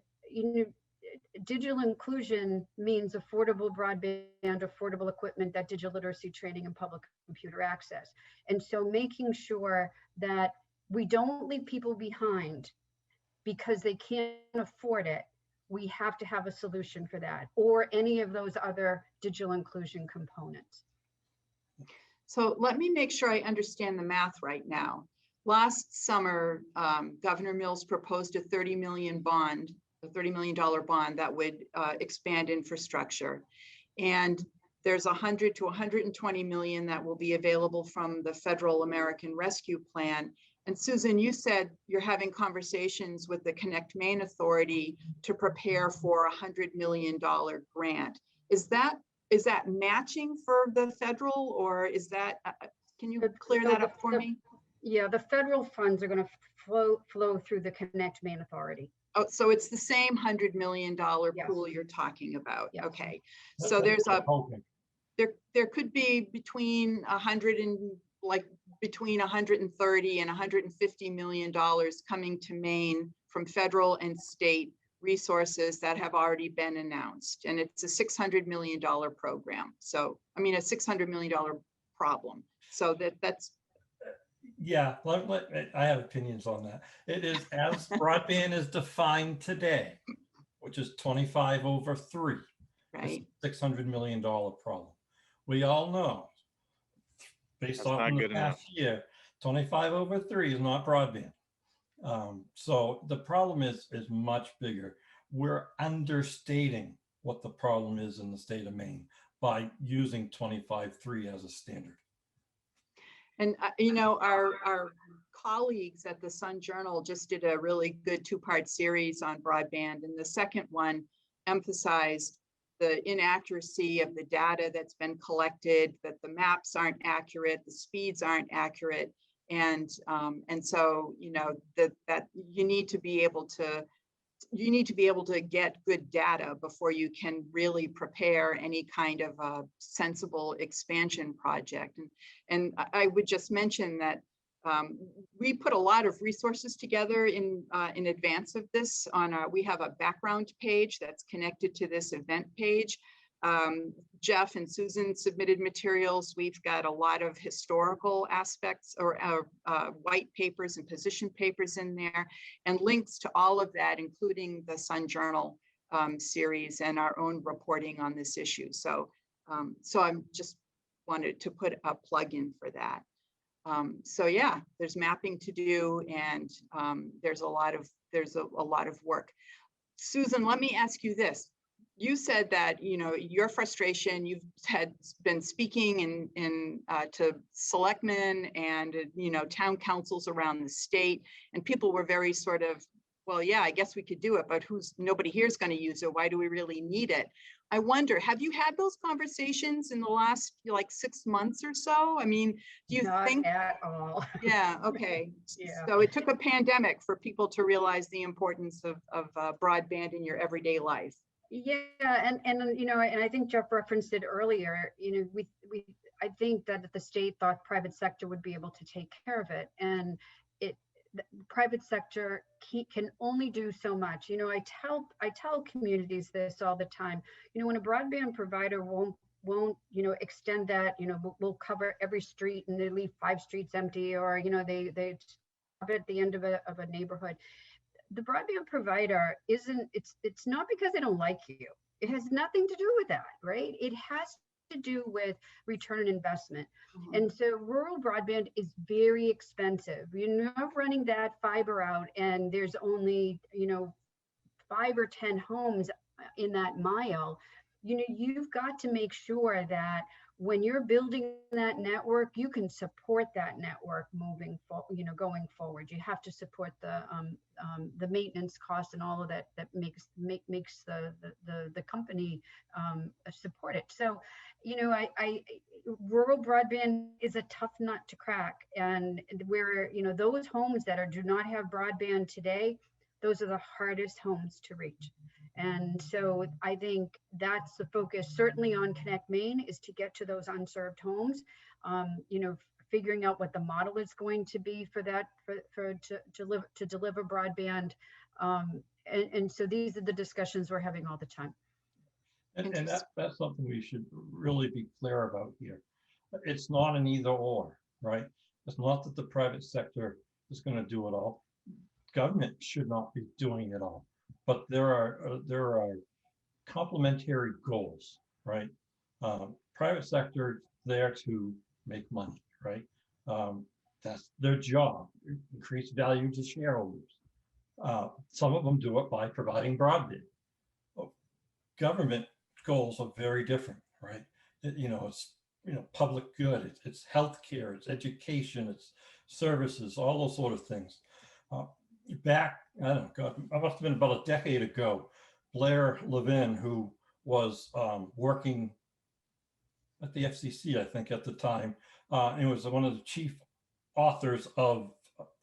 digital inclusion means affordable broadband, affordable equipment, that digital literacy training, and public computer access. And so making sure that we don't leave people behind because they can't afford it. We have to have a solution for that, or any of those other digital inclusion components. So let me make sure I understand the math right now. Last summer, Governor Mills proposed a $30 million bond that would expand infrastructure. And there's 100 to 120 million that will be available from the Federal American Rescue Plan. And Susan, you said you're having conversations with the NetworkMaine Authority to prepare for a $100 million grant. Is that matching for the federal, or is that, can you clear that up for me? Yeah, the federal funds are going to flow through the NetworkMaine Authority. Oh, so it's the same $100 million pool you're talking about. Yes. Okay, so there's there could be between 130 and 150 million dollars coming to Maine from federal and state resources that have already been announced, and it's a $600 million program. So a $600 million problem. So that's. Yeah, I have opinions on that. It is as broadband is defined today, which is 25/3. Right. It's a $600 million problem. We all know, based on the past year, 25/3 is not broadband. So the problem is much bigger. We're understating what the problem is in the state of Maine by using 25/3 as a standard. And our colleagues at the Sun Journal just did a really good 2-part series on broadband, and the second one emphasized the inaccuracy of the data that's been collected, that the maps aren't accurate, the speeds aren't accurate, and so that you need to be able to get good data before you can really prepare any kind of a sensible expansion project. And I would just mention that we put a lot of resources together in advance of this. We have a background page that's connected to this event page. Jeff and Susan submitted materials. We've got a lot of historical aspects or white papers and position papers in there, and links to all of that, including the Sun Journal series and our own reporting on this issue. So I'm just wanted to put a plug in for that. So yeah, there's mapping to do, and there's a lot of work. Susan, let me ask you this. You said that your frustration, you've been speaking to selectmen and town councils around the state, and people were very sort of, well, yeah, I guess we could do it, but nobody here is going to use it. Why do we really need it? I wonder, have you had those conversations in the last 6 months or so? I mean, do you think? Not at all. Yeah. Okay. Yeah. So it took a pandemic for people to realize the importance of broadband in your everyday life. Yeah, and you know, and I think Jeff referenced it earlier. You know, I think that the state thought private sector would be able to take care of it, and it the private sector can only do so much. You know, I tell communities this all the time. You know, when a broadband provider won't you know extend that, you know, will cover every street and they leave 5 streets empty, or you know they stop at the end of a neighborhood. The broadband provider isn't, it's not because they don't like you. It has nothing to do with that, right? It has to do with return on investment. And so rural broadband is very expensive. You're not running that fiber out and there's only, you know, 5 or 10 homes in that mile. You know, you've got to make sure that when you're building that network, you can support that network moving forward, you know, going forward. You have to support the maintenance costs and all of that makes the company support it. So, you know, I rural broadband is a tough nut to crack, and where, you know, those homes that do not have broadband today, those are the hardest homes to reach. And so I think that's the focus, certainly on NetworkMaine, is to get to those unserved homes. You know, figuring out what the model is going to be for that, to deliver broadband. And so these are the discussions we're having all the time. And that's something we should really be clear about here. It's not an either or, right? It's not that the private sector is going to do it all. Government should not be doing it all, but there are complementary goals, right? Private sector there to make money, right? That's their job, increase value to shareholders. Some of them do it by providing broadband. Government goals are very different, right? You know, it's, you know, public good, it's healthcare, it's education, it's services, all those sort of things. Back, I don't know, God, I must have been about a decade ago, Blair Levin, who was working at the FCC, I think at the time, and was one of the chief authors of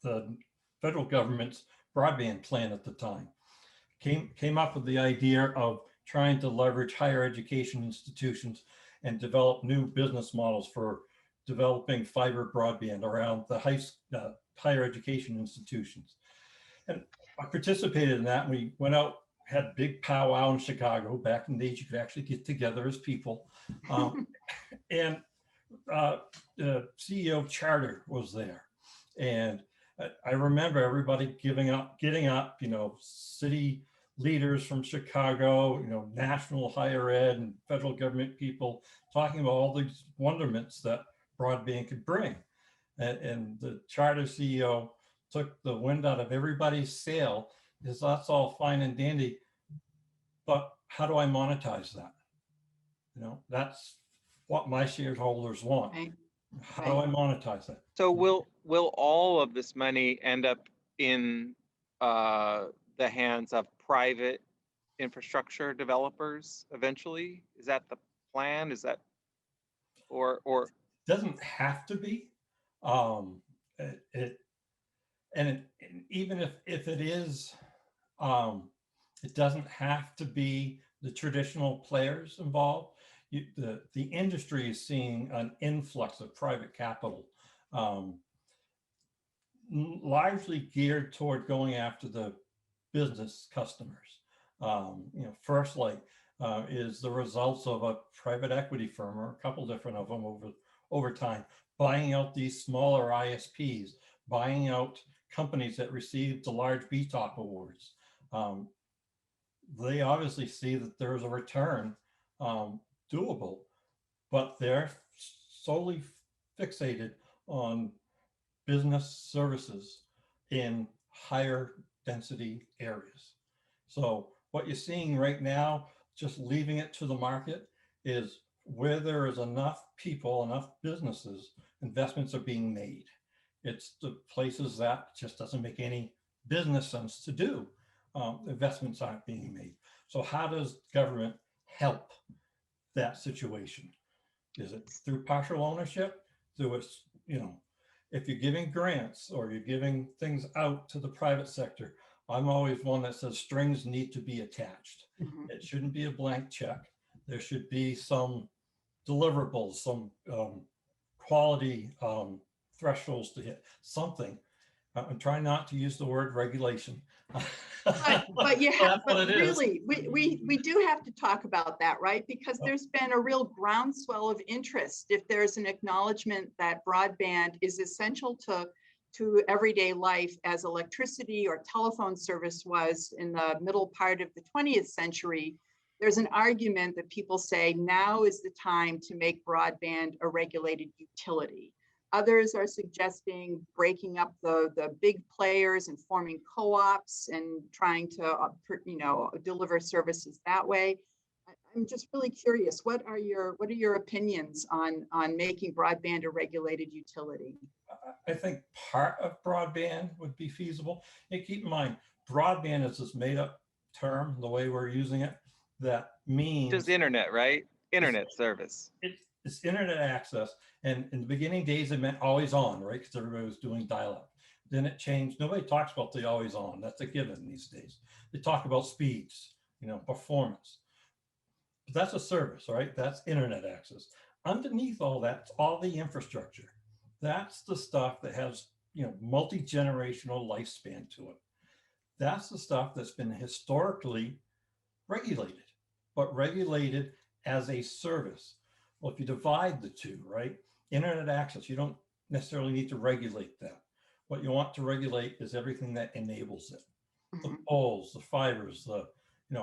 the federal government's broadband plan at the time, came up with the idea of trying to leverage higher education institutions and develop new business models for developing fiber broadband around the higher education institutions. And I participated in that. And we went out, had a big powwow in Chicago. Back in the days, you could actually get together as people. And the CEO of Charter was there. And I remember everybody getting up, you know, city leaders from Chicago, you know, national higher ed and federal government people talking about all these wonderments that broadband could bring. And the Charter CEO took the wind out of everybody's sail, is that's all fine and dandy, but how do I monetize that? You know, that's what my shareholders want. Right. How do I monetize that? So will all of this money end up in the hands of private infrastructure developers eventually? Is that the plan? Is that, or doesn't have to be. Even if it is, it doesn't have to be the traditional players involved. The industry is seeing an influx of private capital, largely geared toward going after the business customers. You know, First Light is the results of a private equity firm, or a couple different of them over time, buying out these smaller ISPs, buying out companies that received the large BTOP awards. They obviously see that there's a return doable, but they're solely fixated on business services in higher density areas. So what you're seeing right now, just leaving it to the market, is where there is enough people, enough businesses, investments are being made. It's the places that just doesn't make any business sense to do. Investments aren't being made. So how does government help that situation? Is it through partial ownership? Through its, you know, if you're giving grants or you're giving things out to the private sector, I'm always one that says strings need to be attached. Mhm. It shouldn't be a blank check. There should be some deliverables, some quality thresholds to hit, something. I'm trying not to use the word regulation. But you have, That's what but it is. really, we do have to talk about that, right? Because there's been a real groundswell of interest. If there's an acknowledgement that broadband is essential to everyday life as electricity or telephone service was in the middle part of the 20th century, there's an argument that people say now is the time to make broadband a regulated utility. Others are suggesting breaking up the big players and forming co-ops and trying to, deliver services that way. I'm just really curious. What are your opinions on making broadband a regulated utility? I think part of broadband would be feasible. And keep in mind, broadband is this made-up term, the way we're using it, that means Just internet, right? Internet service. It's internet access. And in the beginning days, it meant always on, right? Because everybody was doing dial-up. Then it changed. Nobody talks about the always on. That's a given these days. They talk about speeds, performance. But that's a service, right? That's internet access. Underneath all that, it's all the infrastructure. That's the stuff that has, multi-generational lifespan to it. That's the stuff that's been historically regulated, but regulated as a service. Well, if you divide the two, right? Internet access, you don't necessarily need to regulate that. What you want to regulate is everything that enables it. The poles, the fibers,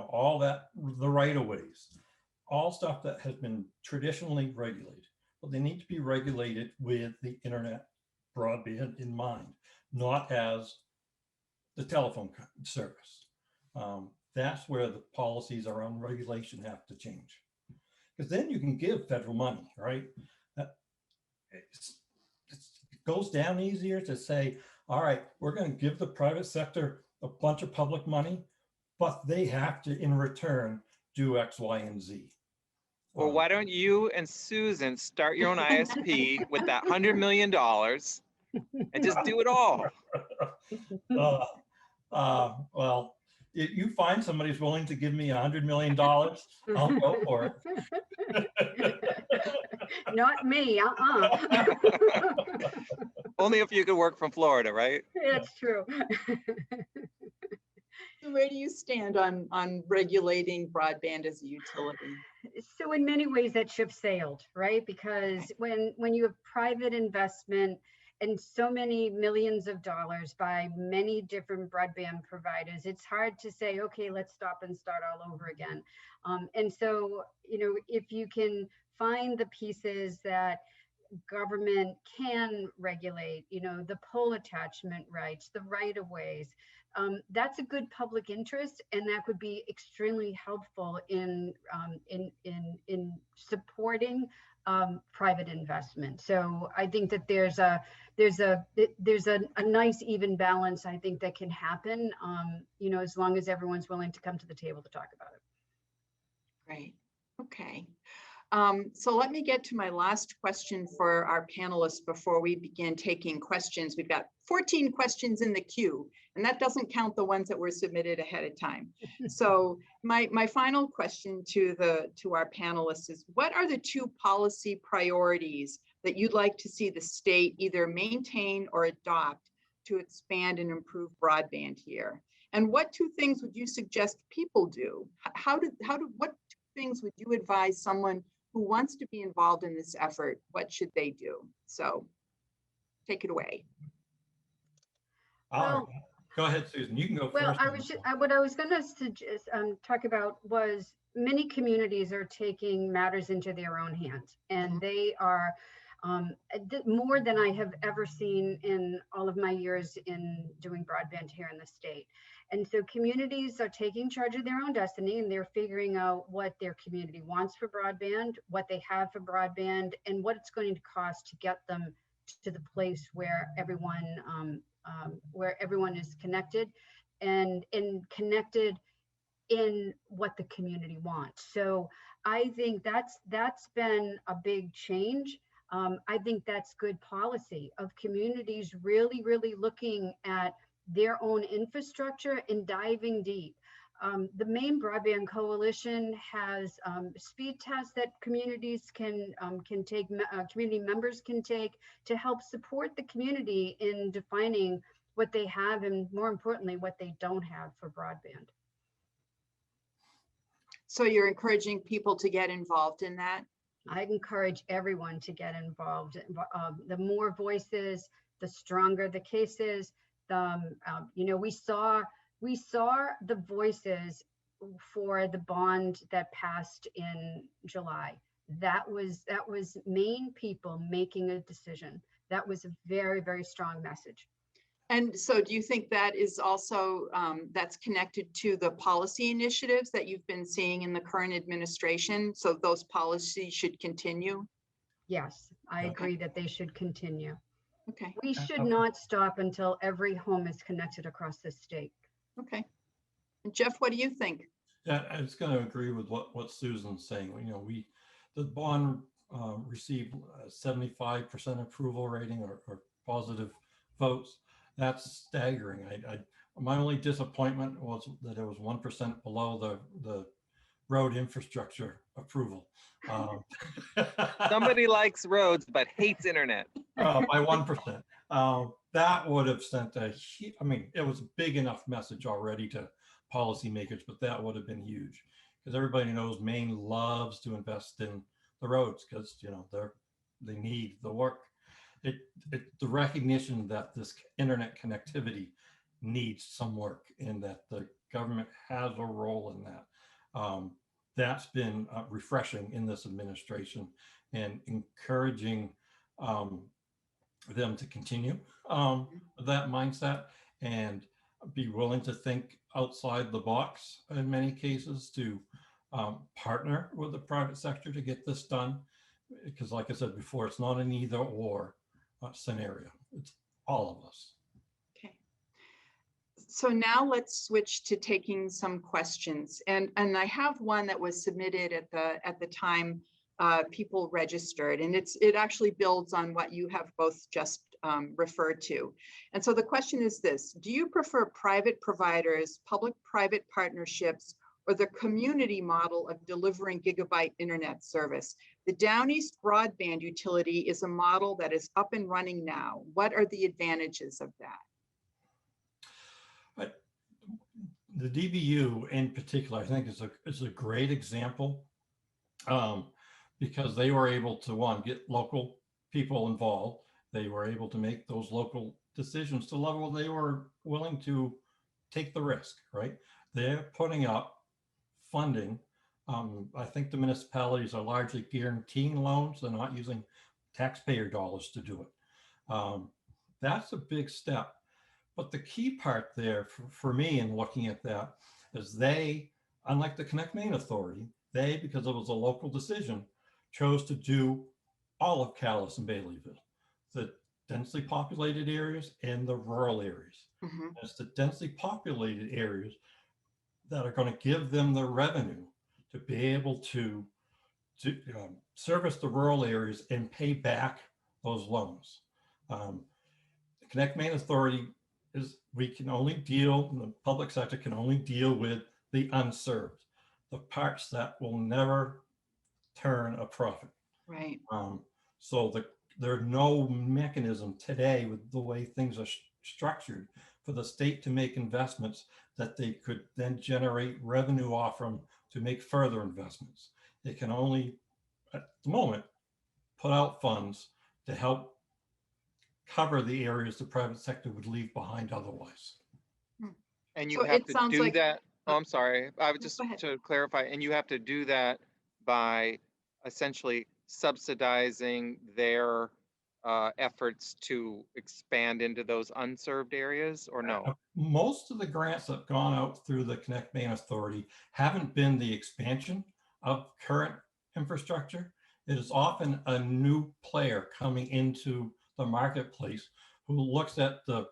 all that, the right of ways, all stuff that has been traditionally regulated, but they need to be regulated with the internet broadband in mind, not as the telephone service. That's where the policies around regulation have to change. Because then you can give federal money, right? It goes down easier to say, all right, we're going to give the private sector a bunch of public money, but they have to, in return, do X, Y, and Z. Well, why don't you and Susan start your own ISP with that $100 million and just do it all? Well, if you find somebody who's willing to give me $100 million, I'll go for it. Not me, Only if you could work from Florida, right? That's true. So where do you stand on regulating broadband as a utility? So in many ways that ship sailed, right? Because when you have private investment and so many millions of dollars by many different broadband providers, it's hard to say, okay, let's stop and start all over again. And so, if you can find the pieces that government can regulate, the pole attachment rights, the right of ways, that's a good public interest, and that could be extremely helpful in supporting private investment. So I think that there's a nice even balance, I think, that can happen, as long as everyone's willing to come to the table to talk about it. Great. Okay. So let me get to my last question for our panelists before we begin taking questions. We've got 14 questions in the queue, and that doesn't count the ones that were submitted ahead of time. So my final question to our panelists is, what are the two policy priorities that you'd like to see the state either maintain or adopt to expand and improve broadband here? And what two things would you suggest people do? What two things would you advise someone who wants to be involved in this effort? What should they do? So take it away. Well, go ahead, Susan. You can go well, first. What I was going to suggest, talk about was many communities are taking matters into their own hands, and they are more than I have ever seen in all of my years in doing broadband here in the state. And so communities are taking charge of their own destiny, and they're figuring out what their community wants for broadband, what they have for broadband, and what it's going to cost to get them to the place where everyone is connected and connected in what the community wants. So I think that's been a big change. I think that's good policy of communities really, really looking at their own infrastructure and diving deep. The Maine Broadband Coalition has speed tests that communities can take, community members can take to help support the community in defining what they have and, more importantly, what they don't have for broadband. So you're encouraging people to get involved in that? I encourage everyone to get involved. The more voices, the stronger the case is. You know, we saw the voices for the bond that passed in July. That was Maine people making a decision. That was a very, very strong message. And so do you think that is also, that's connected to the policy initiatives that you've been seeing in the current administration? So those policies should continue? Yes, I agree that they should continue. Okay. We should not stop until every home is connected across the state. Okay. And Jeff, what do you think? Yeah, I was going to agree with what Susan's saying. You know, the bond received a 75% approval rating or positive votes. That's staggering. My only disappointment was that it was 1% below the road infrastructure approval. Somebody likes roads but hates internet. By 1%. That would have sent I mean, it was a big enough message already to policymakers, but that would have been huge because everybody knows Maine loves to invest in the roads because, you know, they need the work. The recognition that this internet connectivity needs some work and that the government has a role in that. That's been refreshing in this administration and encouraging them to continue that mindset and be willing to think outside the box in many cases to partner with the private sector to get this done. Because like I said before, it's not an either or scenario. It's all of us. Okay. So now let's switch to taking some questions. And I have one that was submitted at the time people registered, and it actually builds on what you have both just referred to. And so the question is this: do you prefer private providers, public-private partnerships, or the community model of delivering gigabyte internet service? The Down East Broadband utility is a model that is up and running now. What are the advantages of that? The DBU in particular, I think is a great example because they were able to, one, get local people involved. They were able to make those local decisions to the level they were willing to take the risk, right? They're putting up funding. I think the municipalities are largely guaranteeing loans. They're not using taxpayer dollars to do it. That's a big step. But the key part there for me in looking at that is they, unlike the NetworkMaine Authority, they, because it was a local decision, chose to do all of Coultas and Baileyville, the densely populated areas and the rural areas. Mm-hmm. It's the densely populated areas that are going to give them the revenue to be able to service the rural areas and pay back those loans. The NetworkMaine Authority we can only deal, the public sector can only deal with the unserved, the parts that will never turn a profit. Right. So there's no mechanism today with the way things are structured for the state to make investments that they could then generate revenue off from to make further investments. They can only, at the moment, put out funds to help cover the areas the private sector would leave behind otherwise. And you So have it to sounds do like- that. Oh, I'm sorry. I would No, just go ahead. to clarify, and you have to do that by essentially subsidizing their efforts to expand into those unserved areas, or no? Most of the grants that have gone out through the NetworkMaine Authority haven't been the expansion of current infrastructure. It is often a new player coming into the marketplace who looks at the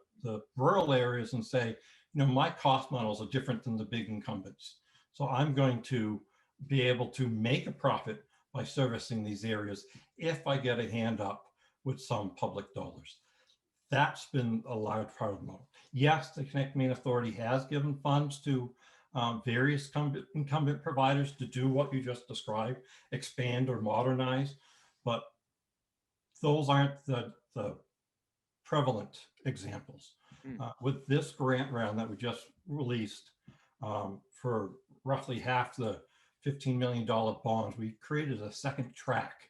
rural areas and say, you know, my cost models are different than the big incumbents. So I'm going to be able to make a profit by servicing these areas if I get a hand up with some public dollars. That's been a large part of the model. Yes, the NetworkMaine Authority has given funds to various incumbent providers to do what you just described, expand or modernize, but those aren't the prevalent examples. With this grant round that we just released for roughly half the $15 million bonds, we created a second track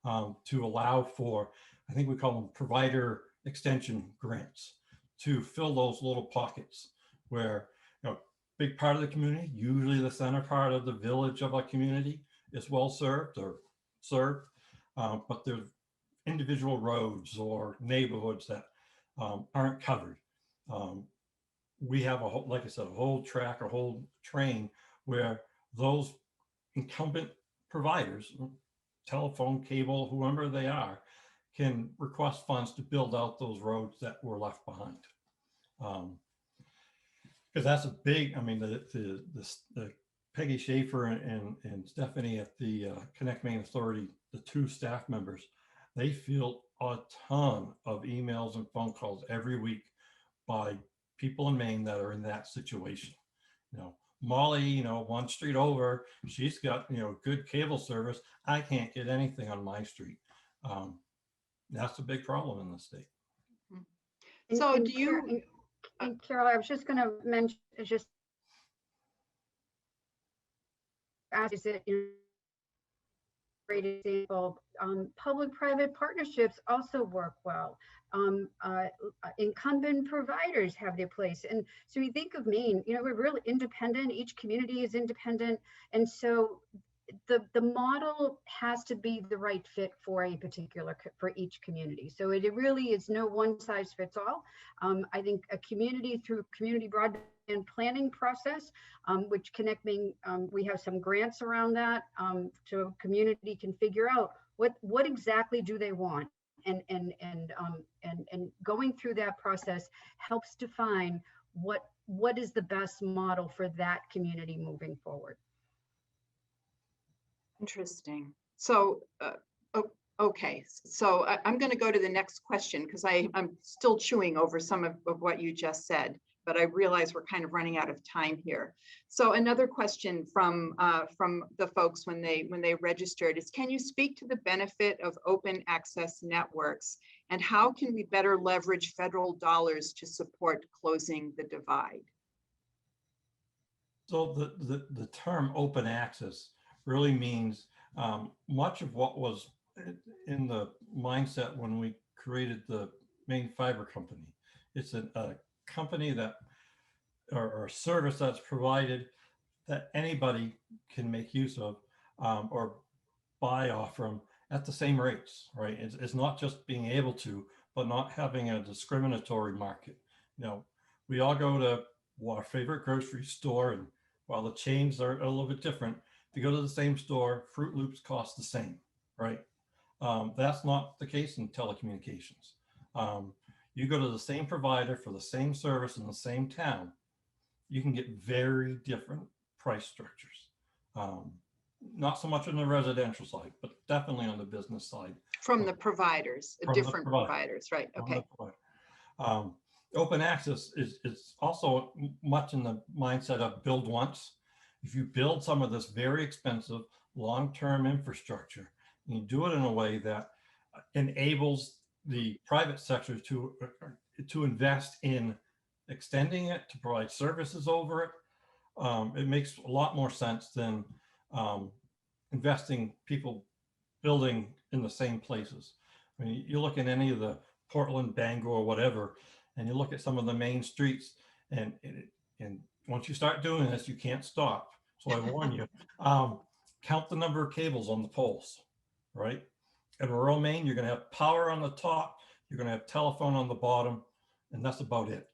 to allow for, I think we call them provider extension grants, to fill those little pockets where, you know, big part of the community, usually the center part of the village of a community is well served or served, but there's individual roads or neighborhoods that aren't covered. We have a whole, like I said, a whole track, a whole train where those incumbent providers, telephone, cable, whoever they are, can request funds to build out those roads that were left behind. Because that's a big, I mean, the Peggy Schaefer and Stephanie at the NetworkMaine Authority, the two staff members, they field a ton of emails and phone calls every week by people in Maine that are in that situation. You know, Molly, you know, one street over, she's got, you know, good cable service. I can't get anything on my street. That's a big problem in the state. So do you, and Carol, I was just going to mention, just ask, is it, you know, great example, public-private partnerships also work well. Incumbent providers have their place. And so you think of Maine, you know, we're really independent. Each community is independent. And so the model has to be the right fit for a particular, for each community. So it really is no one size fits all. I think a community, through community broadband planning process, which NetworkMaine, we have some grants around that, so a community can figure out what exactly do they want, and going through that process helps define what is the best model for that community moving forward. interesting. So, okay, so I'm going to go to the next question because I'm still chewing over some of what you just said, but I realize we're kind of running out of time here. So another question from the folks when they registered is, can you speak to the benefit of open access networks and how can we better leverage federal dollars to support closing the divide? So the term open access really means much of what was in the mindset when we created the Maine Fiber Company. It's a company that, or a service that's provided that anybody can make use of or buy off from at the same rates, right? It's not just being able to, but not having a discriminatory market. You know, we all go to our favorite grocery store, and while the chains are a little bit different, if you go to the same store, Fruit Loops cost the same, right? That's not the case in telecommunications. You go to the same provider for the same service in the same town, you can get very different price structures. Not so much on the residential side, but definitely on the business side. From the providers, different providers, right? Okay. Open access is also much in the mindset of build once. If you build some of this very expensive long-term infrastructure, and you do it in a way that enables the private sector to invest in extending it, to provide services over it, it makes a lot more sense than investing people building in the same places. I mean, you look at any of the Portland, Bangor, or whatever, and you look at some of the main streets, and once you start doing this, you can't stop. So I warn you, count the number of cables on the poles, right? In rural Maine, you're going to have power on the top, you're going to have telephone on the bottom, and that's about it.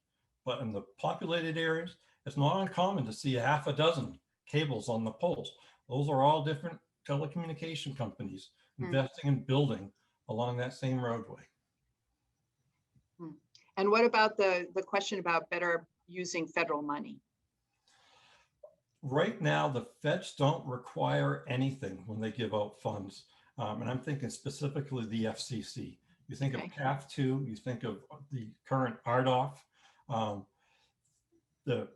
But in the populated areas, it's not uncommon to see a half a dozen cables on the poles. Those are all different telecommunication companies investing in building along that same roadway. And what about the question about better using federal money? Right now, the feds don't require anything when they give out funds. And I'm thinking specifically the FCC. You think of Okay. CAF2, you think of the current RDOF, the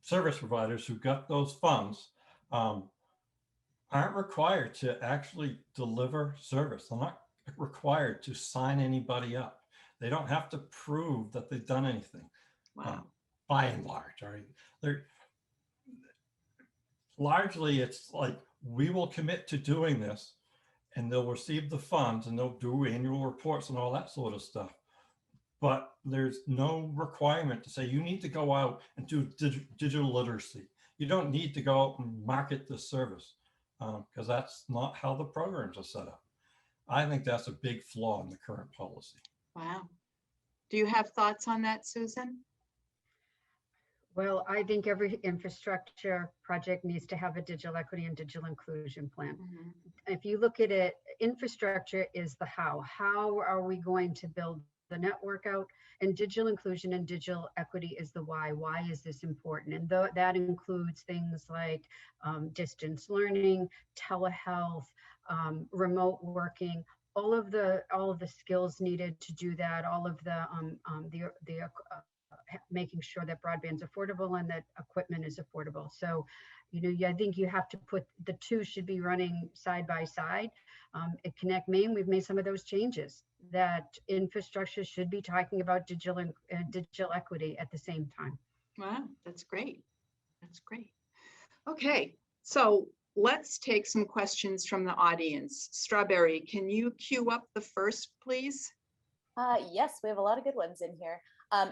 service providers who got those funds aren't required to actually deliver service. They're not required to sign anybody up. They don't have to prove that they've done anything. Wow. By and large, all right. They're largely, it's like, we will commit to doing this, and they'll receive the funds, and they'll do annual reports and all that sort of stuff. But there's no requirement to say you need to go out and do digital literacy. You don't need to go out and market this service, because that's not how the programs are set up. I think that's a big flaw in the current policy. Wow. Do you have thoughts on that, Susan? Well, I think every infrastructure project needs to have a digital equity and digital inclusion plan. Mhm. If you look at it, infrastructure is the how. How are we going to build the network out? And digital inclusion and digital equity is the why. Why is this important? And that includes things like distance learning, telehealth, remote working, all of the skills needed to do that, all of the making sure that broadband's affordable and that equipment is affordable. So, I think you have to put the two should be running side by side. At NetworkMaine, we've made some of those changes that infrastructure should be talking about digital equity at the same time. Wow, that's great. That's great. Okay, so let's take some questions from the audience. Strawberry, can you queue up the first, please? Yes, we have a lot of good ones in here.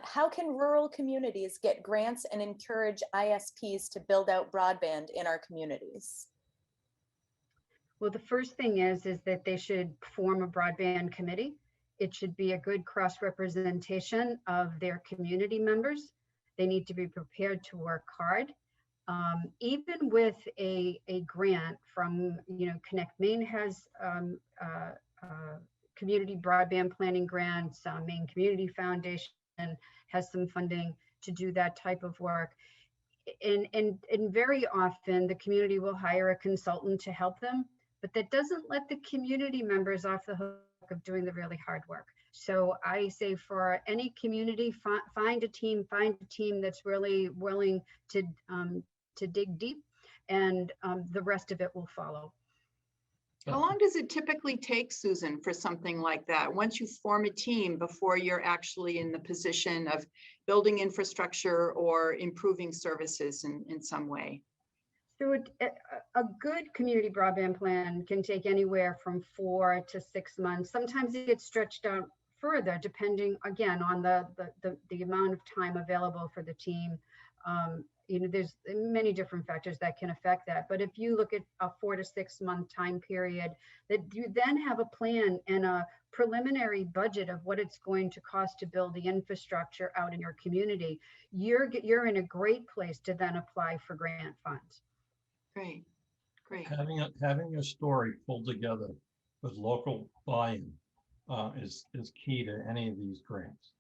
How can rural communities get grants and encourage ISPs to build out broadband in our communities? Well, the first thing is that they should form a broadband committee. It should be a good cross-representation of their community members. They need to be prepared to work hard. Even with a grant from, NetworkMaine has community broadband planning grants, Maine Community Foundation has some funding to do that type of work. And very often the community will hire a consultant to help them, but that doesn't let the community members off the hook of doing the really hard work. So I say for any community, find a team that's really willing to dig deep, and the rest of it will follow. How long does it typically take, Susan, for something like that? Once you form a team before you're actually in the position of building infrastructure or improving services in some way? So a good community broadband plan can take anywhere from 4 to 6 months. Sometimes it gets stretched out further, depending, again, on the amount of time available for the team. There's many different factors that can affect that. But if you look at a 4 to 6 month time period, that you then have a plan and a preliminary budget of what it's going to cost to build the infrastructure out in your community, you're in a great place to then apply for grant funds. Great, great. Having a story pulled together with local buy-in is key to any of these grants.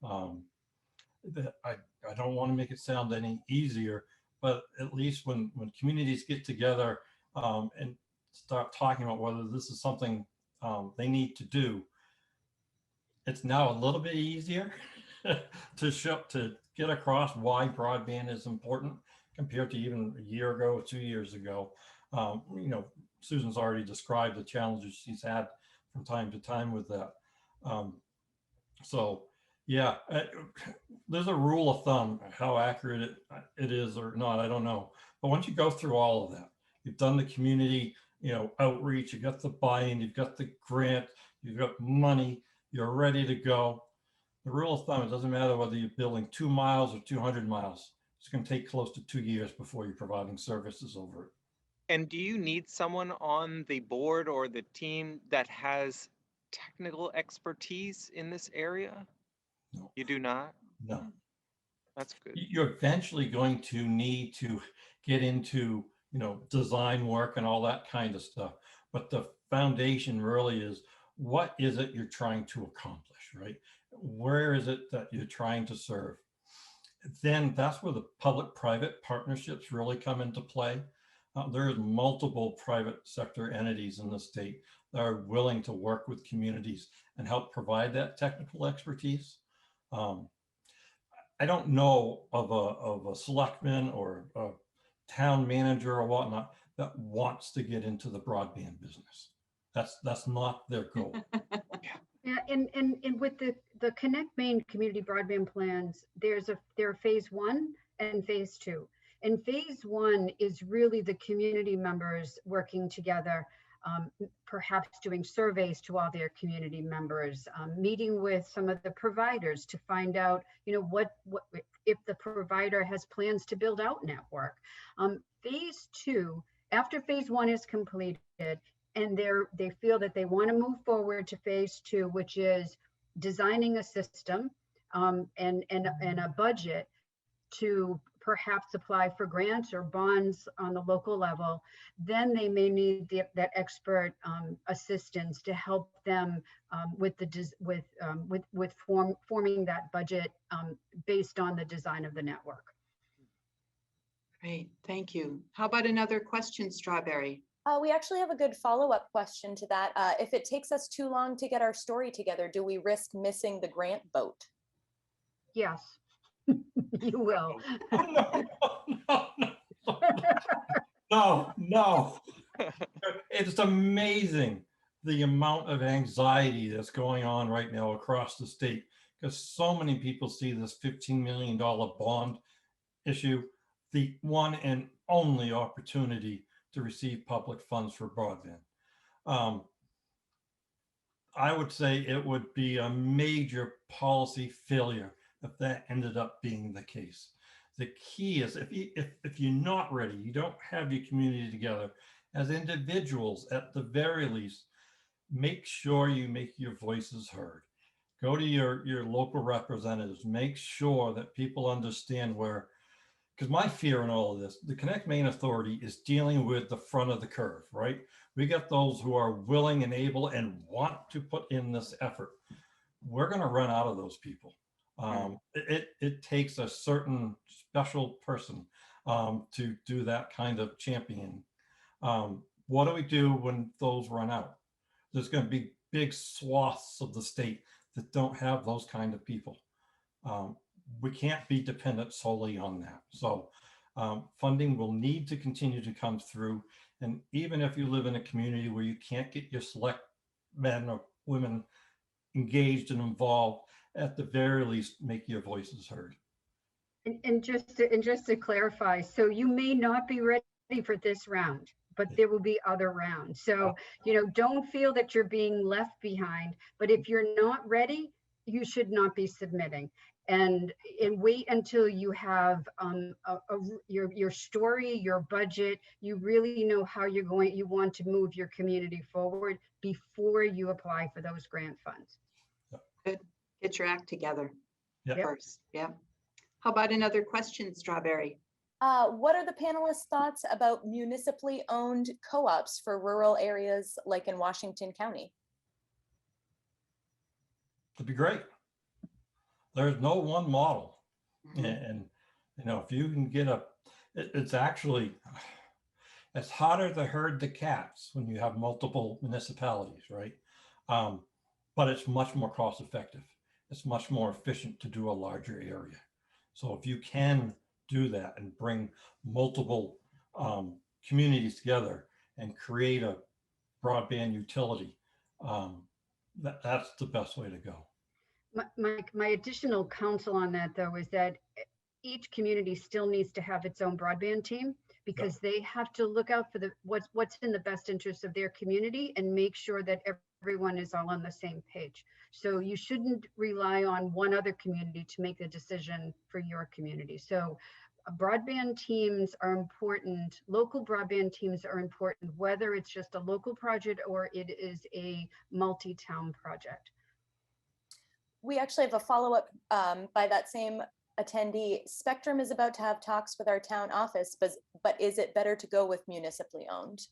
I don't want to make it sound any easier, but at least when communities get together and start talking about whether this is something they need to do, it's now a little bit easier to get across why broadband is important compared to even a year ago or 2 years ago. Susan's already described the challenges she's had from time to time with that. So yeah, there's a rule of thumb. How accurate it is or not, I don't know. But once you go through all of that, you've done the community, outreach, you got the buy-in, you've got the grant, you've got money, you're ready to go. The rule of thumb, it doesn't matter whether you're building 2 miles or 200 miles. It's going to take close to 2 years before you're providing services over it. And do you need someone on the board or the team that has technical expertise in this area? No. You do not? No. That's good. You're eventually going to need to get into, design work and all that kind of stuff. But the foundation really is, what is it you're trying to accomplish, right? Where is it that you're trying to serve? Then that's where the public-private partnerships really come into play. There's multiple private sector entities in the state that are willing to work with communities and help provide that technical expertise. I don't know of a selectman or a town manager or whatnot that wants to get into the broadband business. That's not their goal. Yeah, and with the NetworkMaine community broadband plans, there are phase 1 and phase 2. And phase 1 is really the community members working together, perhaps doing surveys to all their community members, meeting with some of the providers to find out, what if the provider has plans to build out network. Phase 2, after phase 1 is completed, and they feel that they want to move forward to phase 2, which is designing a system and a budget to perhaps apply for grants or bonds on the local level. Then they may need that expert assistance to help them with forming that budget based on the design of the network. Great, thank you. How about another question, Strawberry? We actually have a good follow-up question to that. If it takes us too long to get our story together, do we risk missing the grant boat? Yes, you will. No. It's amazing the amount of anxiety that's going on right now across the state, because so many people see this $15 million bond issue, the one and only opportunity to receive public funds for broadband. I would say it would be a major policy failure if that ended up being the case. The key is if you're not ready, you don't have your community together, as individuals, at the very least, make sure you make your voices heard. Go to your local representatives, make sure that people understand where, because my fear in all of this, the NetworkMaine Authority is dealing with the front of the curve, right? We got those who are willing and able and want to put in this effort. We're going to run out of those people. It takes a certain special person to do that kind of championing. What do we do when those run out? There's going to be big swaths of the state that don't have those kind of people. We can't be dependent solely on that. So funding will need to continue to come through. And even if you live in a community where you can't get your select men or women engaged and involved, at the very least, make your voices heard. And just to clarify, so you may not be ready for this round, but there will be other rounds. So, don't feel that you're being left behind, but if you're not ready, you should not be submitting. And wait until you have your story, your budget, you really know how you want to move your community forward before you apply for those grant funds. Good. Get your act together Yep. first. Yeah. How about another question, Strawberry? What are the panelists' thoughts about municipally owned co-ops for rural areas like in Washington County? It'd be great. There's no one model. And if you can get it's actually, it's harder to herd the cats when you have multiple municipalities, right? But it's much more cost effective. It's much more efficient to do a larger area. So if you can do that and bring multiple communities together and create a broadband utility, that's the best way to go. My additional counsel on that, though, is that each community still needs to have its own broadband team, because they have to look out for what's in the best interest of their community and make sure that everyone is all on the same page. So you shouldn't rely on one other community to make the decision for your community. So broadband teams are important. Local broadband teams are important, whether it's just a local project or it is a multi-town project. We actually have a follow-up by that same attendee. Spectrum is about to have talks with our town office, but is it better to go with municipally owned?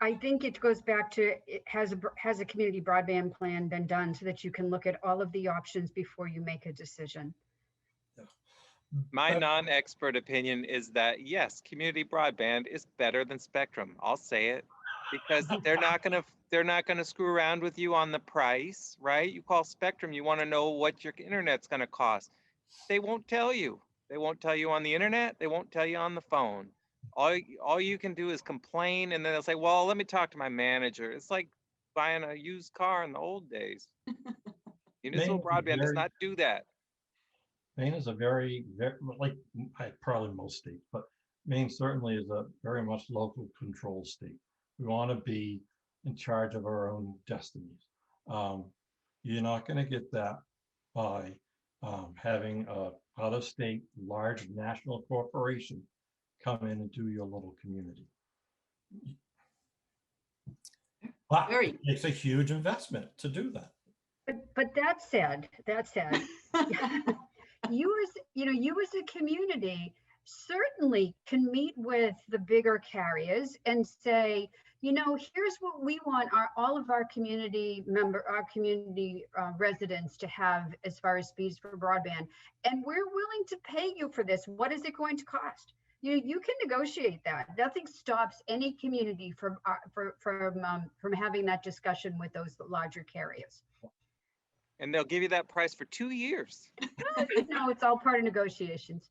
I think it goes back to, has a community broadband plan been done so that you can look at all of the options before you make a decision? Yeah. My non-expert opinion is that yes, community broadband is better than Spectrum. I'll say it because they're not gonna screw around with you on the price, right? You call Spectrum, you want to know what your internet's gonna cost. They won't tell you. They won't tell you on the internet. They won't tell you on the phone. All you can do is complain, and then they'll say, "Well, let me talk to my manager." It's like buying a used car in the old days. Municipal broadband does not do that. Maine is a very, like probably most states, but Maine certainly is a very much local control state. We want to be in charge of our own destinies. You're not going to get that by having a out-of-state large national corporation come in and do your little community. But it takes a huge investment to do that. But that said, you as a community certainly can meet with the bigger carriers and say, here's what we want all of our community residents to have as far as speeds for broadband, and we're willing to pay you for this. What is it going to cost? You can negotiate that. Nothing stops any community from having that discussion with those larger carriers. And they'll give you that price for 2 years. No, it's all part of negotiations.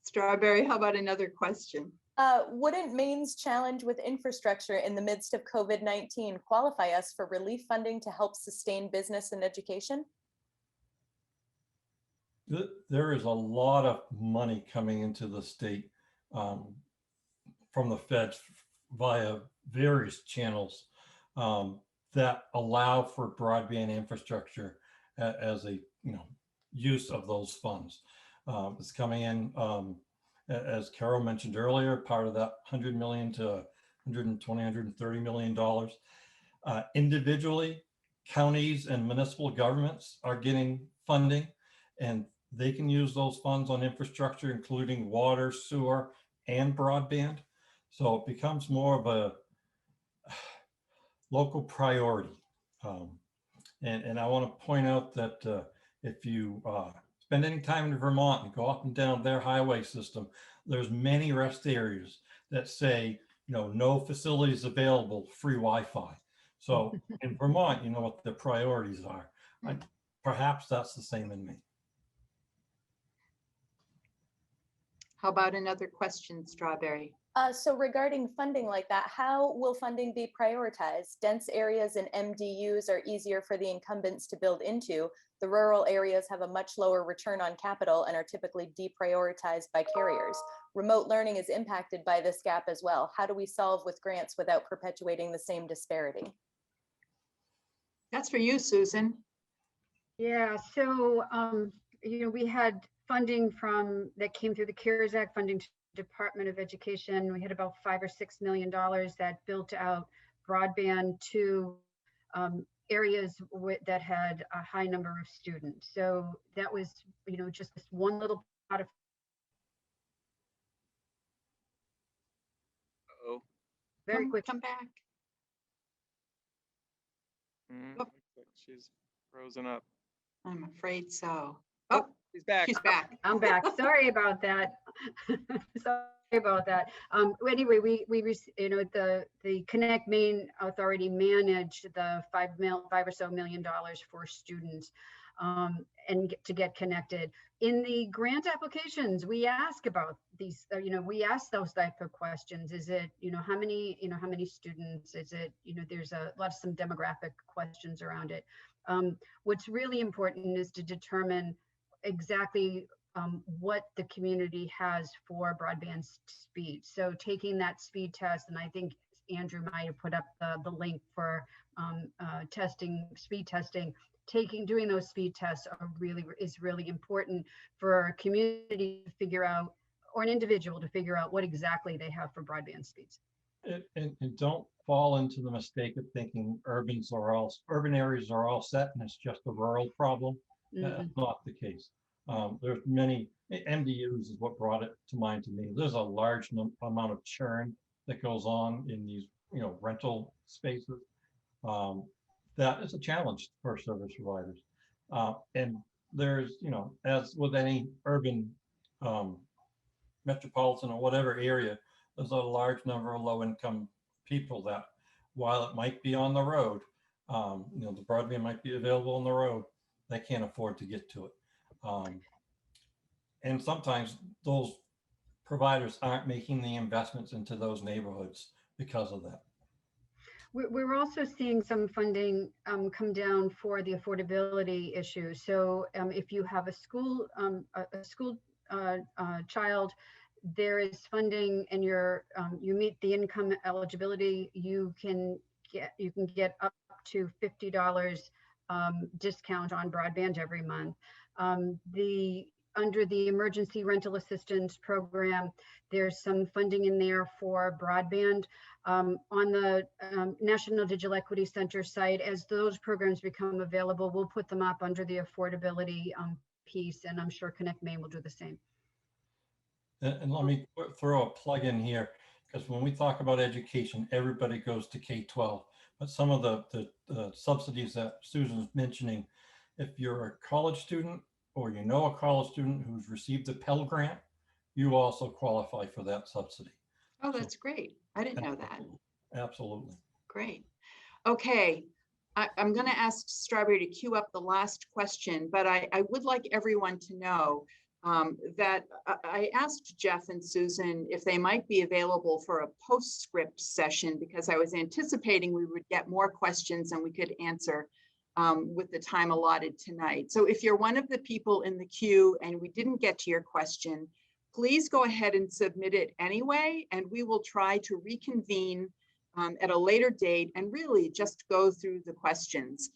Strawberry, how about another question? Wouldn't Maine's challenge with infrastructure in the midst of COVID-19 qualify us for relief funding to help sustain business and education? There is a lot of money coming into the state from the feds via various channels that allow for broadband infrastructure as a use of those funds. It's coming in, as Carol mentioned earlier, part of that $100 million to $120, $130 million. Individually, counties and municipal governments are getting funding, and they can use those funds on infrastructure, including water, sewer, and broadband. So it becomes more of a local priority. And I want to point out that if you spend any time in Vermont and go up and down their highway system, there's many rest areas that say, no facilities available, free Wi-Fi. So in Vermont, you know what the priorities are. Perhaps that's the same in Maine. How about another question, Strawberry? So regarding funding like that, how will funding be prioritized? Dense areas and MDUs are easier for the incumbents to build into. The rural areas have a much lower return on capital and are typically deprioritized by carriers. Remote learning is impacted by this gap as well. How do we solve with grants without perpetuating the same disparity? That's for you, Susan. Yeah, so we had funding that came through the CARES Act funding to the Department of Education. We had about $5 or $6 million that built out broadband to areas that had a high number of students. So that was, just this one little pot of. Uh-oh. Very quick. Come back. Oh. She's frozen up. I'm afraid so. Oh, she's back. She's back. I'm back. Sorry about that. Sorry about that. Anyway, we the Connect Maine Authority managed the $5 or so million for students and to get connected. In the grant applications, we ask about these. We ask those type of questions. Is it how many students? Is it there's some demographic questions around it. What's really important is to determine exactly what the community has for broadband speed. So taking that speed test, and I think Andrew might have put up the link for speed testing. Doing those speed tests is really important for a community to figure out, or an individual to figure out what exactly they have for broadband speeds. And don't fall into the mistake of thinking urban areas are all set and it's just a rural problem. That's not the case. There's many MDUs is what brought it to mind to me. There's a large amount of churn that goes on in these rental spaces. That is a challenge for service providers. And there's, as with any urban metropolitan or whatever area, there's a large number of low-income people that, while it might be on the road, the broadband might be available on the road, they can't afford to get to it. And sometimes those providers aren't making the investments into those neighborhoods because of that. We're also seeing some funding come down for the affordability issue. So if you have a school child, there is funding, and you meet the income eligibility, you can get up to $50 discount on broadband every month. Under the emergency rental assistance program, there's some funding in there for broadband. On the National Digital Equity Center site, as those programs become available, we'll put them up under the affordability piece, and I'm sure ConnectMaine will do the same. And let me throw a plug in here, because when we talk about education, everybody goes to K-12, but some of the subsidies that Susan's mentioning, if you're a college student or a college student who's received a Pell Grant, you also qualify for that subsidy. Oh, that's great. I didn't know that. Absolutely. Great. Okay. I'm going to ask Strawberry to queue up the last question, but I would like everyone to know that I asked Jeff and Susan if they might be available for a postscript session, because I was anticipating we would get more questions and we could answer with the time allotted tonight. So if you're one of the people in the queue and we didn't get to your question, please go ahead and submit it anyway, and we will try to reconvene at a later date and really just go through the questions.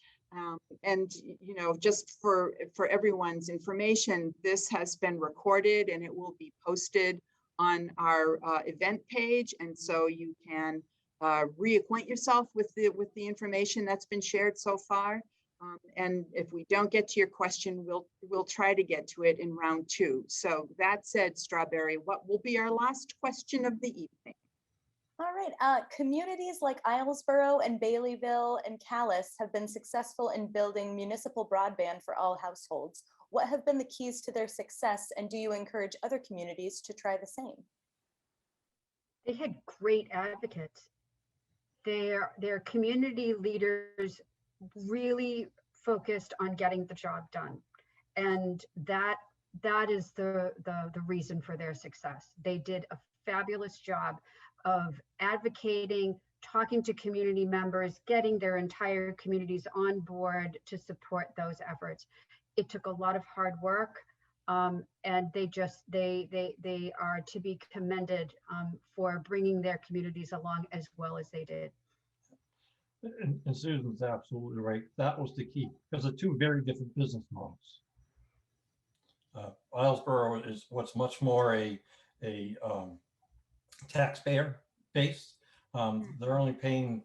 And just for everyone's information, this has been recorded and it will be posted on our event page, and so you can reacquaint yourself with the information that's been shared so far. And if we don't get to your question, we'll try to get to it in round 2. So that said, Strawberry, what will be our last question of the evening? All right, communities like Islesboro and Baileyville and Coultas have been successful in building municipal broadband for all households. What have been the keys to their success, and do you encourage other communities to try the same? They had great advocates. Their community leaders really focused on getting the job done, and that is the reason for their success. They did a fabulous job of advocating, talking to community members, getting their entire communities on board to support those efforts. It took a lot of hard work, and they are to be commended for bringing their communities along as well as they did. And Susan's absolutely right. That was the key, because they're two very different business models. Islesboro is what's much more a taxpayer base. They're only paying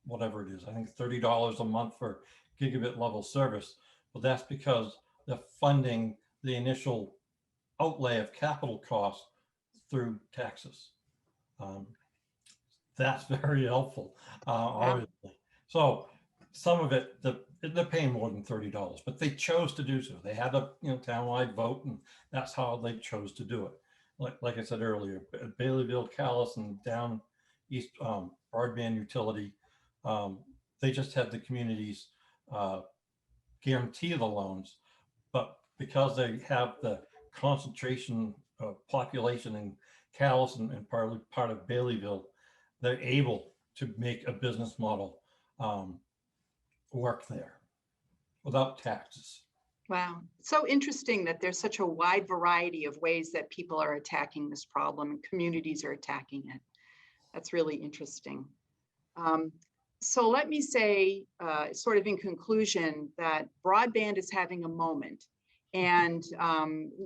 whatever it is, I think $30 a month for gigabit level service, but that's because they're funding the initial outlay of capital costs through taxes. That's very helpful, obviously. So some of it, they're paying more than $30, but they chose to do so. They had a townwide vote, and that's how they chose to do it. Like I said earlier, Baileyville, Coultas, and Down East Broadband Utility, they just had the communities guarantee the loans, but because they have the concentration of population in Coultas and part of Baileyville, they're able to make a business model work there without taxes. Wow, so interesting that there's such a wide variety of ways that people are attacking this problem and communities are attacking it. That's really interesting. So let me say, sort of in conclusion, that broadband is having a moment. And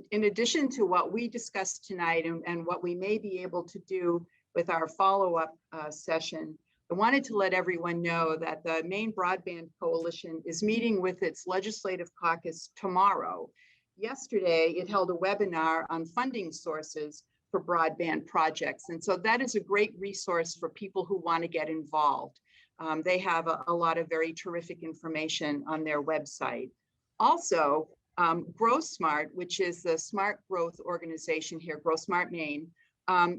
in addition to what we discussed tonight and what we may be able to do with our follow-up session, I wanted to let everyone know that the Maine Broadband Coalition is meeting with its legislative caucus tomorrow. Yesterday, it held a webinar on funding sources for broadband projects. And so that is a great resource for people who want to get involved. They have a lot of very terrific information on their website. Also, GrowSmart, which is the smart growth organization here, GrowSmart Maine,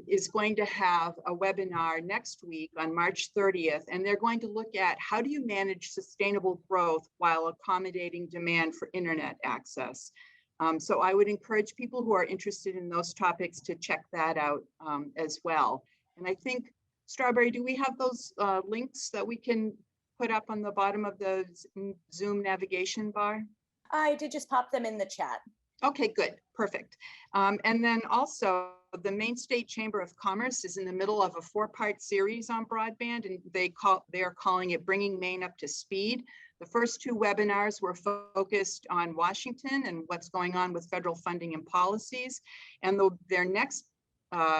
is going to have a webinar next week on March 30th, and they're going to look at how do you manage sustainable growth while accommodating demand for internet access. So I would encourage people who are interested in those topics to check that out as well. And I think, Strawberry, do we have those links that we can put up on the bottom of the Zoom navigation bar? I did just pop them in the chat. Okay, good, perfect. And then also the Maine State Chamber of Commerce is in the middle of a 4-part series on broadband, and they are calling it Bringing Maine Up to Speed. The first 2 webinars were focused on Washington and what's going on with federal funding and policies. And their next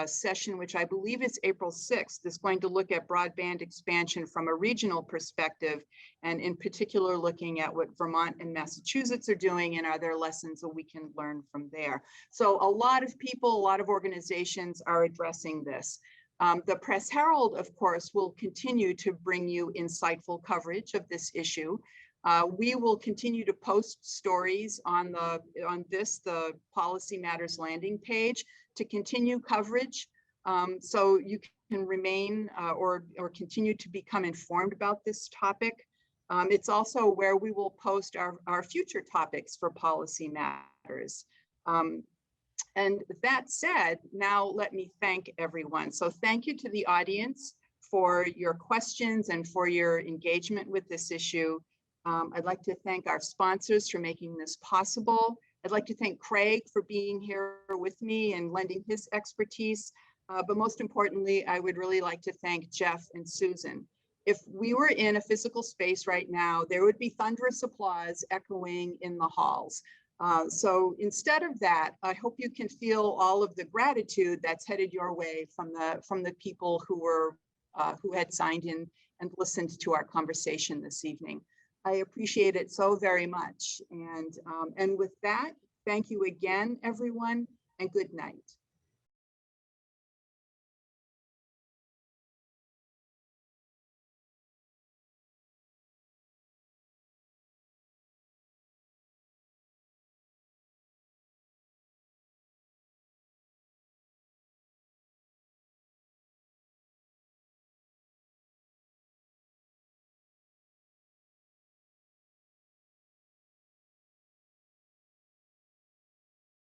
session, which I believe is April 6th, is going to look at broadband expansion from a regional perspective, and in particular looking at what Vermont and Massachusetts are doing and are there lessons that we can learn from there. So a lot of people, a lot of organizations are addressing this. The Press Herald, of course, will continue to bring you insightful coverage of this issue. We will continue to post stories on the Policy Matters landing page to continue coverage, so you can remain or continue to become informed about this topic. It's also where we will post our future topics for Policy Matters. And that said, now let me thank everyone. So thank you to the audience for your questions and for your engagement with this issue. I'd like to thank our sponsors for making this possible. I'd like to thank Craig for being here with me and lending his expertise. But most importantly, I would really like to thank Jeff and Susan. If we were in a physical space right now, there would be thunderous applause echoing in the halls. So instead of that, I hope you can feel all of the gratitude that's headed your way from the people who had signed in and listened to our conversation this evening. I appreciate it so very much. And with that, thank you again, everyone, and good night.